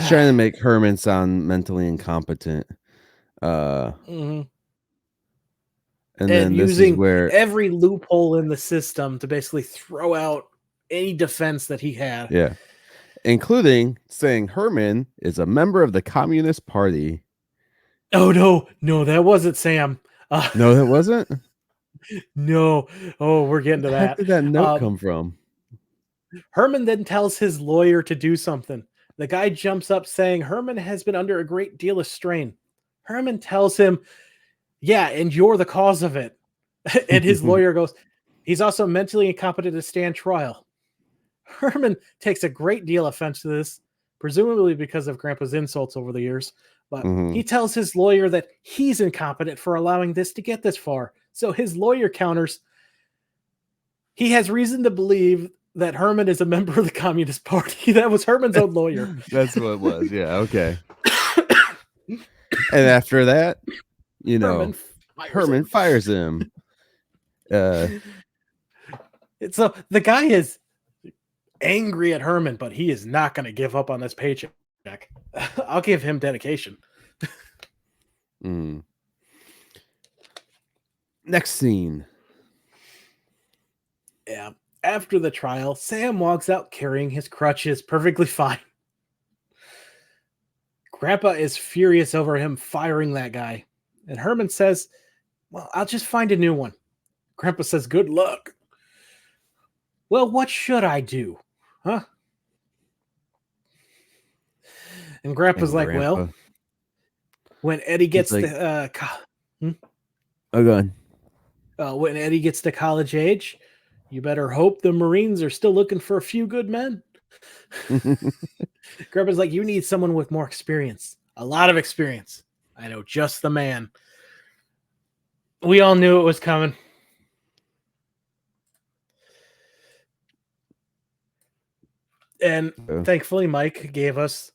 trying to make Herman sound mentally incompetent. And then using this is where every loophole in the system to basically throw out any defense that he had. Yeah. Including saying Herman is a member of the Communist Party. Oh, no, that wasn't Sam. No, that wasn't? No. Oh, we're getting to that. Where did that note come from? Herman then tells his lawyer to do something. The guy jumps up saying Herman has been under a great deal of strain. Herman tells him, yeah, and you're the cause of it. And his lawyer goes, he's also mentally incompetent to stand trial. Herman takes a great deal of offense to this, presumably because of Grandpa's insults over the years. But he tells his lawyer that he's incompetent for allowing this to get this far. So his lawyer counters, he has reason to believe that Herman is a member of the Communist Party. That was Herman's own lawyer. That's what it was. Yeah, okay. And after that, you know, Herman fires him. So the guy is angry at Herman, but he is not going to give up on this paycheck. I'll give him dedication. Next scene. Yeah. After the trial, Sam walks out carrying his crutches perfectly fine. Grandpa is furious over him firing that guy. And Herman says, well, I'll just find a new one. Grandpa says, good luck. Well, what should I do? Huh? And Grandpa's like, well, when Eddie gets like, the... Oh, go on. When Eddie gets to college age, you better hope the Marines are still looking for a few good men. Grandpa's like, you need someone with more experience. A lot of experience. I know just the man. We all knew it was coming. And thankfully, Myke gave us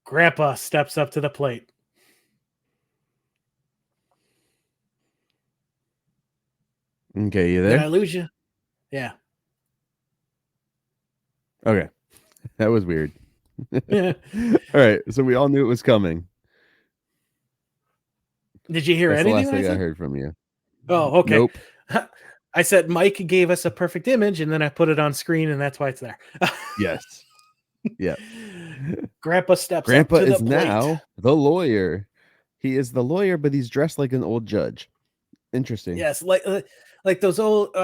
Grandpa steps up to the plate. Okay, you there? Did I lose you? Yeah. Okay. That was weird. All right. So we all knew it was coming. Did you hear anything? That's the last thing I heard from you. Oh, okay. Nope. I said Myke gave us a perfect image, and then I put it on screen, and that's why it's there. Yes. Yeah. Grandpa steps Grandpa up to is the plate. now the lawyer. He is the lawyer, but he's dressed like an old judge. Interesting. Yes, like those old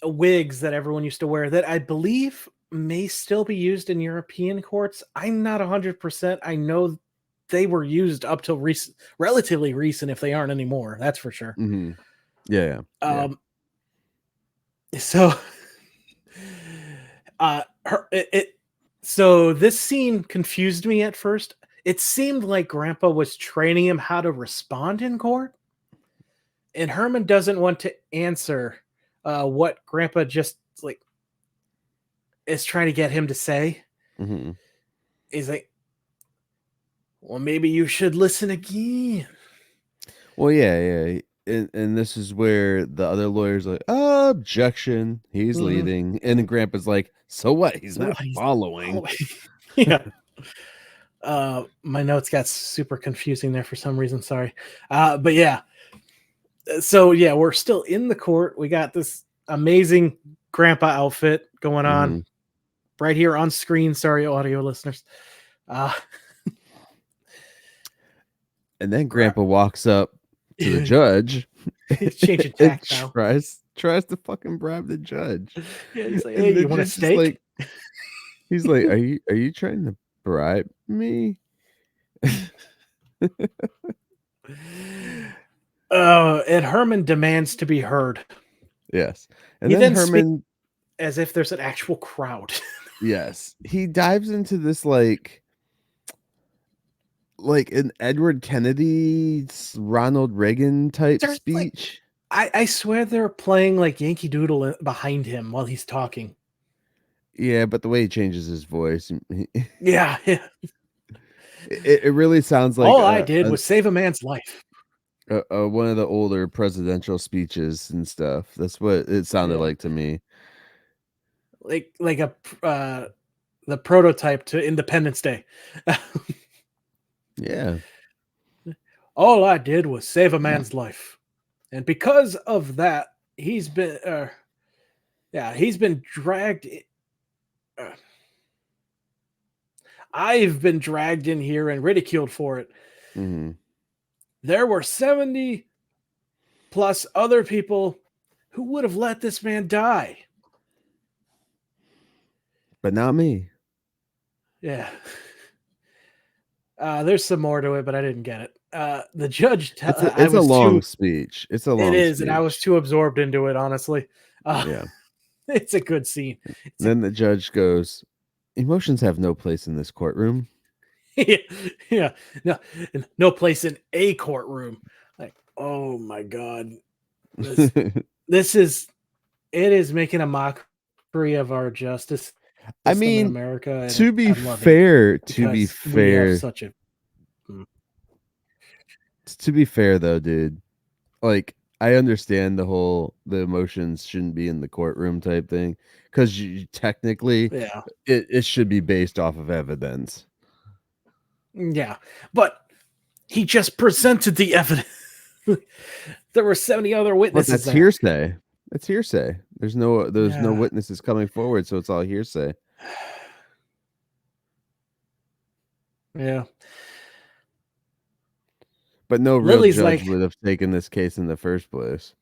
wigs that everyone used to wear that I believe may still be used in European courts. I'm not 100%. I know they were used up till relatively recent, if they aren't anymore. That's for sure. Yeah. So, so this scene confused me at first. It seemed like Grandpa was training him how to respond in court, and Herman doesn't want to answer what Grandpa just like is trying to get him to say. He's like, well, maybe you should listen again. Well, yeah. And this is where the other lawyer's like, objection. He's leading. And then Grandpa's like, so what? He's not following. Yeah. My notes got super confusing there for some reason. Sorry. But yeah. So yeah, we're still in the court. We got this amazing Grandpa outfit going on right here on screen. Sorry, audio listeners. And then Grandpa walks up to the judge He's changing and tack now. tries to fucking bribe the judge. Yeah, he's like, "Hey, And the you want a judge is steak?" like, he's like, are you trying to bribe me? And Herman demands to be heard. Yes. And He then then speaks Herman, as if there's an actual crowd. yes, he dives into this like an Edward Kennedy, Ronald Reagan type There's like, speech. I swear they're playing like Yankee Doodle behind him while he's talking. Yeah, but the way he changes his voice, Yeah, yeah. it really sounds like All I did was save a man's life. one of the older presidential speeches and stuff. That's what it sounded Yeah, like to me. like a the prototype to Independence Day. Yeah. All I did was save a man's life, and because of that, he's been he's been dragged. Uh, I've been dragged in here and ridiculed for it. Mm-hmm. There were 70 plus other people who would have let this man die. But not me. Yeah. There's some more to it, but I didn't get it. The judge, I It's a was long too, speech. It's a it long is, and I was speech. too absorbed into it, honestly. Yeah. It's a good scene. And then the judge goes, "Emotions have no place in this courtroom." Yeah, yeah, no, no place in a courtroom. Like, oh my God. This, this is, it is making a mockery of our justice I system in mean, America, and to be I'm loving it fair, because we have such a to be fair though, dude, like I understand the emotions shouldn't be in the courtroom type thing because technically yeah, it should be based off of evidence. yeah, but he just presented the evidence. There were 70 other But witnesses that's there. hearsay. That's hearsay. There's no Yeah, witnesses coming forward, so it's all hearsay. yeah. But no real Lily's judge like, would have taken this case in the first place.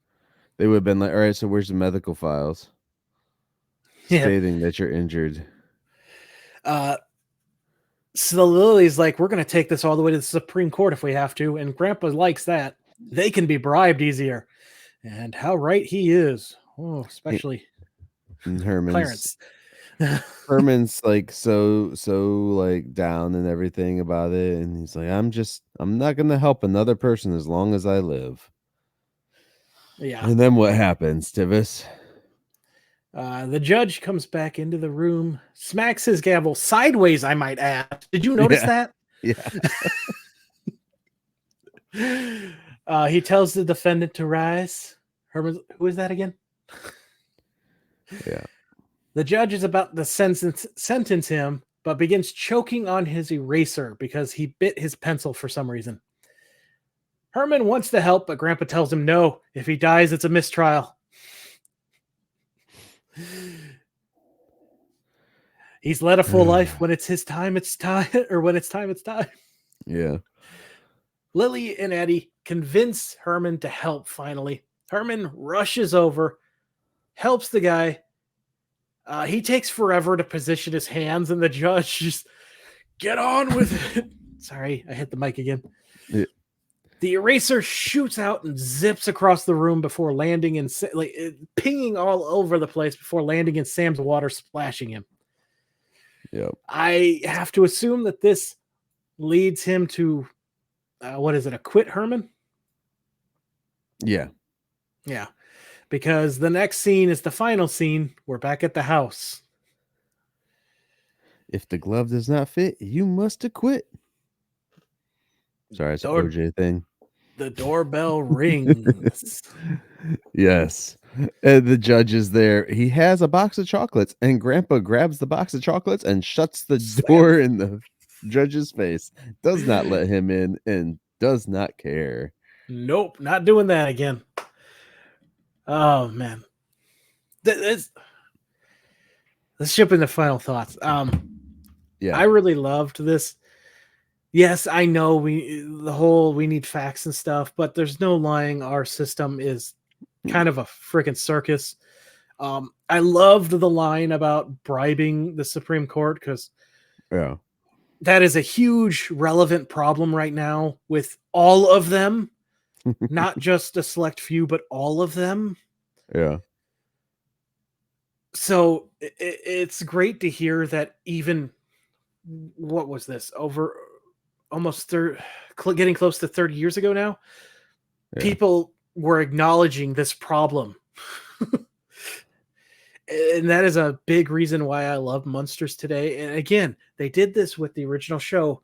They would have been like, "All right, so where's the medical files yeah. stating that you're injured?" Uh, so Lily's like, we're going to take this all the way to the Supreme Court if we have to, and Grandpa likes that. They can be bribed easier, and how right he is. Oh, especially And Herman's Clarence. Herman's like so like down and everything about it, and he's like, I'm not gonna help another person as long as I live. Yeah. And then what happens, Tivis? The judge comes back into the room, smacks his gavel sideways, I might add. Did you notice Yeah, that? yeah, He tells the defendant to rise. Herman, who is that again? yeah. The judge is about to sentence him, but begins choking on his eraser because he bit his pencil for some reason. Herman wants to help, but Grandpa tells him no. If he dies, it's a mistrial. He's led a full life. When it's his time, it's time, or when it's time, it's time. Yeah. Lily and Eddie convince Herman to help finally. Herman rushes over, helps the guy. He takes forever to position his hands, and the judge just get on with it. Sorry, I hit the mic again. Yeah. The eraser shoots out and zips across the room before landing in, like, pinging all over the place before landing in Sam's water, splashing him. Yep. I have to assume that this leads him to, what is it, acquit Herman? Yeah. Yeah, because the next scene is the final scene. We're back at the house. If the glove does not fit, you must acquit. Sorry, it's an OJ thing. The doorbell rings. Yes. And the judge is there. He has a box of chocolates, and Grandpa grabs the box of chocolates and shuts the door in the judge's face. Does not let him in and does not care. Nope, not doing that again. Oh man. Let's jump into final thoughts. Yeah. I really loved this. Yes, I know we need facts and stuff, but there's no lying. Our system is kind of a freaking circus. I loved the line about bribing the Supreme Court because Yeah. that is a huge relevant problem right now with all of them, not just a select few, but all of them. Yeah. So it's great to hear that even what was this over almost getting close to 30 years ago now, Yeah. people were acknowledging this problem. And that is a big reason why I love Munsters Today. And again, they did this with the original show,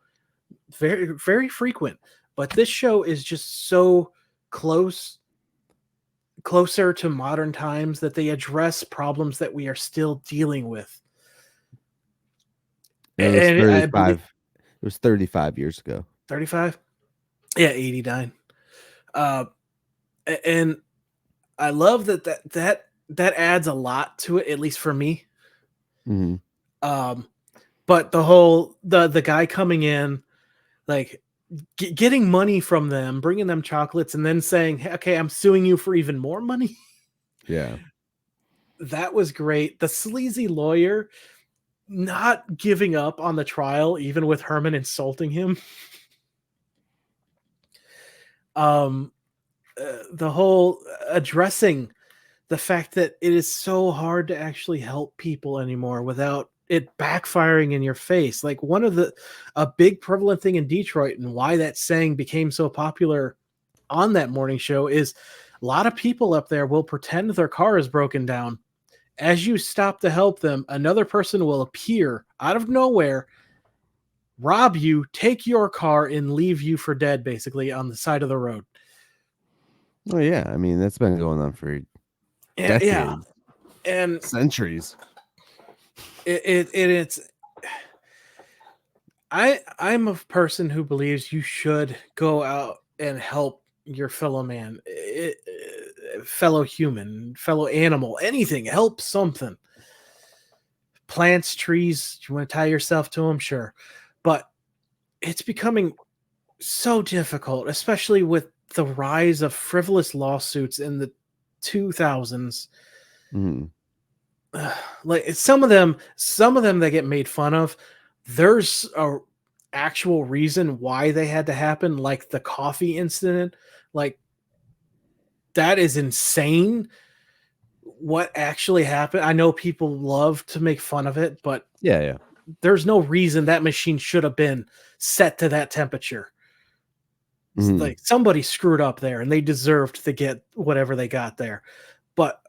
very very frequent, but this show is just so closer to modern times that they address problems that we are still dealing with. It was And I believe 35. It was 35 years ago. 35, yeah, 89. Uh, and I love that adds a lot to it, at least for me. Hmm. Um, but the guy coming in, like getting money from them, bringing them chocolates, and then saying, "Hey, okay, I'm suing you for even more money." Yeah. That was great. The sleazy lawyer not giving up on the trial, even with Herman insulting him. Um, the whole addressing the fact that it is so hard to actually help people anymore without it backfiring in your face. Like a big prevalent thing in Detroit and why that saying became so popular on that morning show is a lot of people up there will pretend their car is broken down. As you stop to help them, another person will appear out of nowhere, rob you, take your car, and leave you for dead, basically, on the side of the road. Oh yeah. I mean, that's been going on for Yeah, yeah. decades, And centuries. it's I'm a person who believes you should go out and help your fellow man, fellow human, fellow animal, anything, help something. Plants, trees, you want to tie yourself to them, sure. But it's becoming so difficult, especially with the rise of frivolous lawsuits in the 2000s. Hmm. Like some of them that get made fun of, there's a actual reason why they had to happen, like the coffee incident. Like that is insane what actually happened. I know people love to make fun of it, but Yeah. Yeah. there's no reason that machine should have been set to that temperature. Hmm. Like somebody screwed up there and they deserved to get whatever they got there. But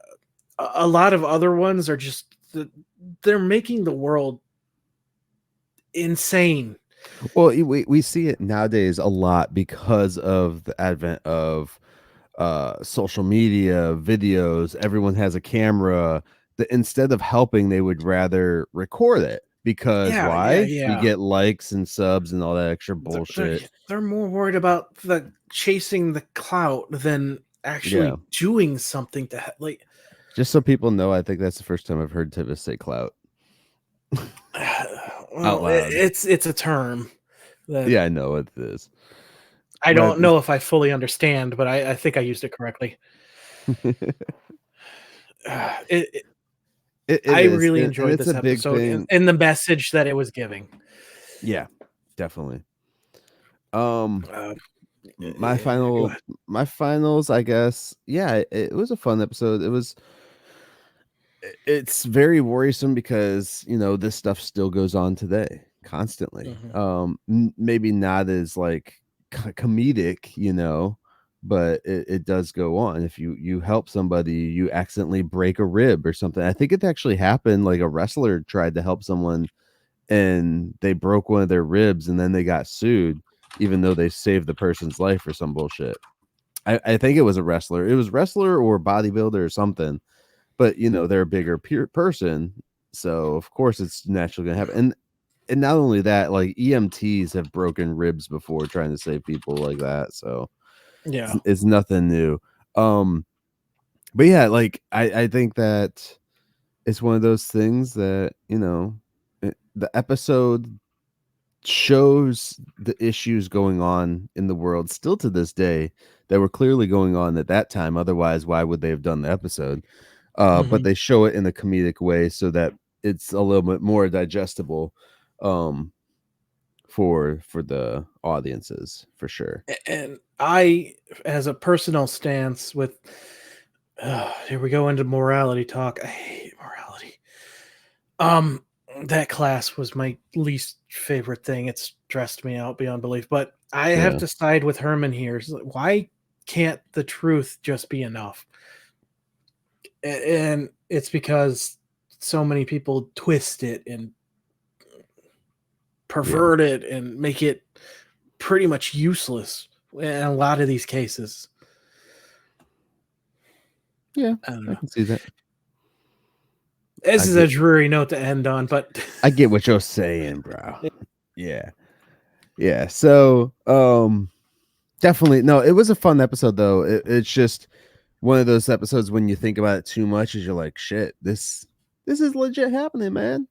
a lot of other ones are just they're making the world insane. Well, we see it nowadays a lot because of the advent of social media, videos. Everyone has a camera. That instead of helping, they would rather record it because Yeah, yeah, why? You yeah. get likes and subs and all that extra They're they're, bullshit. they're more worried about the chasing the clout than Yeah. actually doing something like. Just so people know, I think that's the first time I've heard Tivis say clout out Well, loud. it's a term that Yeah, I know it is. I But don't know if I fully understand, but I think I used it correctly. It, it I is. really And enjoyed it's this a big episode thing. and the message that it was giving. Yeah, definitely. Um Uh, my Go final ahead. my finals, I guess. Yeah, it was a fun episode. It's very worrisome because this stuff still goes on today constantly. Mhm. Maybe not as like comedic, but it does go on. If you help somebody, you accidentally break a rib or something. I think it actually happened. Like a wrestler tried to help someone and they broke one of their ribs and then they got sued even though they saved the person's life or some bullshit. I think it was a wrestler. It was wrestler or bodybuilder or something, but they're a bigger person, so of course it's naturally gonna happen. And not only that, like EMTs have broken ribs before trying to save people like that, so Yeah. it's nothing new. um but yeah, like I think that it's one of those things that the episode shows the issues going on in the world still to this day that were clearly going on at that time. Otherwise, why would they have done the episode? But Mhm. they show it in a comedic way so that it's a little bit more digestible um, for the audiences for sure. And I, as a personal stance with, here we go into morality talk. I hate morality. Um, that class was my least favorite thing. It stressed me out beyond belief. But I have Yeah, to side with Herman here. Why can't the truth just be enough? And it's because so many people twist it and yeah, pervert it and make it pretty much useless in a lot of these cases. yeah. I don't I know. can see that. This I is a get, dreary note to end on, but I get what you're saying, bro. Yeah, yeah. So, definitely no. It was a fun episode though. It's just one of those episodes when you think about it too much, is you're like, shit, this is legit happening, man.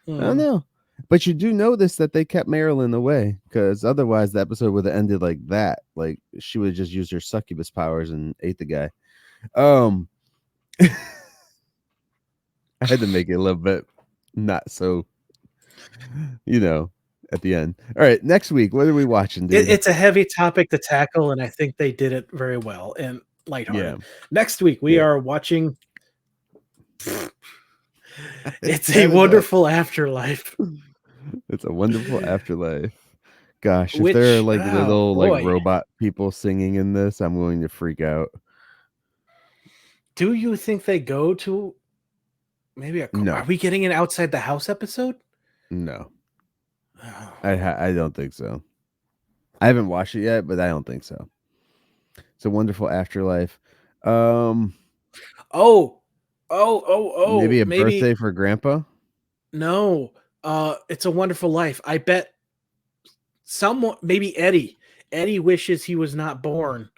I don't mm, know. But you do notice that they kept Marilyn away, because otherwise the episode would have ended like that. Like she would have just used her succubus powers and ate the guy. Um I had to make it a little bit not so, you know, at the end. All right, next week, what are we watching, dude? it's a heavy topic to tackle, and I think they did it very well and Yeah. lighthearted. Next week, we Yeah. are watching It's a Set it up. Wonderful Afterlife, It's a wonderful afterlife. Gosh, if there are which, like oh little like boy, robot people singing in this, I'm going to freak out. do you think they go to maybe are No, we getting an outside the house episode? no, Oh. I don't think so. I haven't watched it yet, but I don't think so. It's a wonderful afterlife. Um, Oh, maybe a maybe birthday for Grandpa. no. It's a Wonderful Life. I bet someone, maybe Eddie. Eddie wishes he was not born,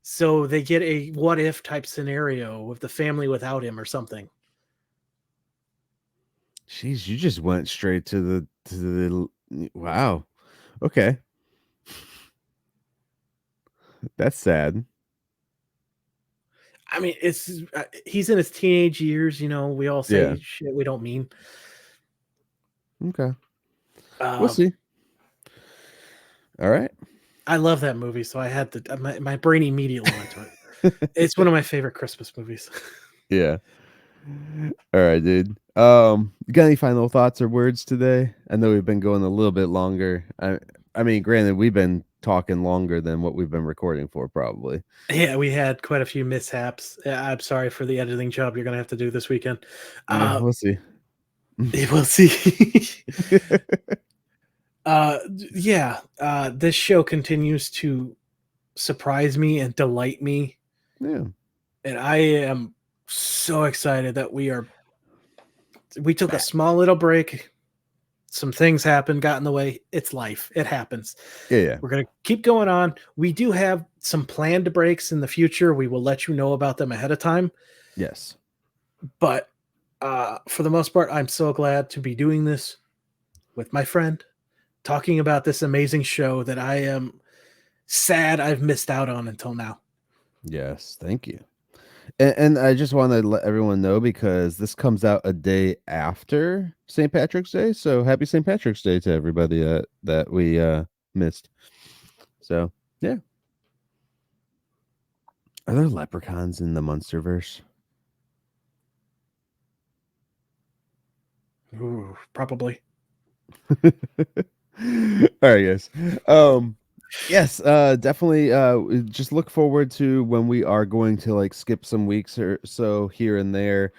so they get a what if type scenario with the family without him or something. Jeez, you just went straight to the wow. Okay, that's sad. I mean, it's he's in his teenage years. You know, we all Yeah. say shit we don't mean. Okay, we'll Uh, see. All right. I love that movie, so I had to. My brain immediately went to it. It's one of my favorite Christmas movies. Yeah. All right, dude. You got any final thoughts or words today? I know we've been going a little bit longer. I mean, granted, we've been talking longer than what we've been recording for, probably. Yeah, we had quite a few mishaps. I'm sorry for the editing job you're gonna have to do this weekend. Yeah, Uh, we'll see. we'll see. Yeah, this show continues to surprise me and delight me, Yeah. and I am so excited that we took a Back. small little break. Some things happened, got in the way. It's life. It happens. Yeah, yeah. We're going to keep going on. We do have some planned breaks in the future. We will let you know about them ahead of time. Yes. But for the most part, I'm so glad to be doing this with my friend, talking about this amazing show that I am sad I've missed out on until now. Yes. Thank you. And I just want to let everyone know, because this comes out a day after St. Patrick's Day. So happy St. Patrick's Day to everybody that we missed. So yeah. Are there leprechauns in the Munsterverse? Ooh, probably. All right, guys. Yes, definitely just look forward to when we are going to like skip some weeks or so here and there,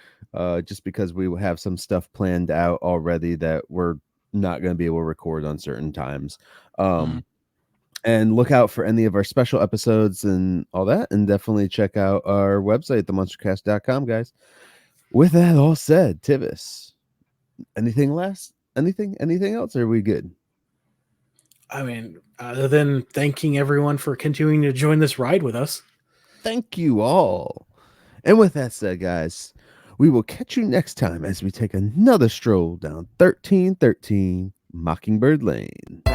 just because we will have some stuff planned out already that we're not going to be able to record on certain times. Mhm. And look out for any of our special episodes and all that, and definitely check out our website, themunstercast.com, guys. With that all said, Tivis, anything last? Anything else? Or are we good? I mean, other than thanking everyone for continuing to join this ride with us. Thank you all. And with that said, guys, we will catch you next time as we take another stroll down 1313 Mockingbird Lane. The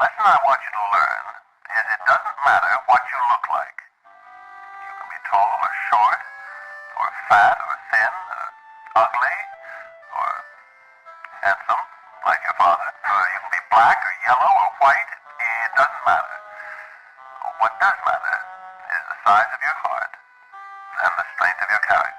lesson I want you to learn is it doesn't matter what you look like. You can be tall or short, or fat or thin, or ugly, or handsome, like your father. Or you can be black or yellow or white. It doesn't matter. What does matter is the size of your heart and the strength of your character.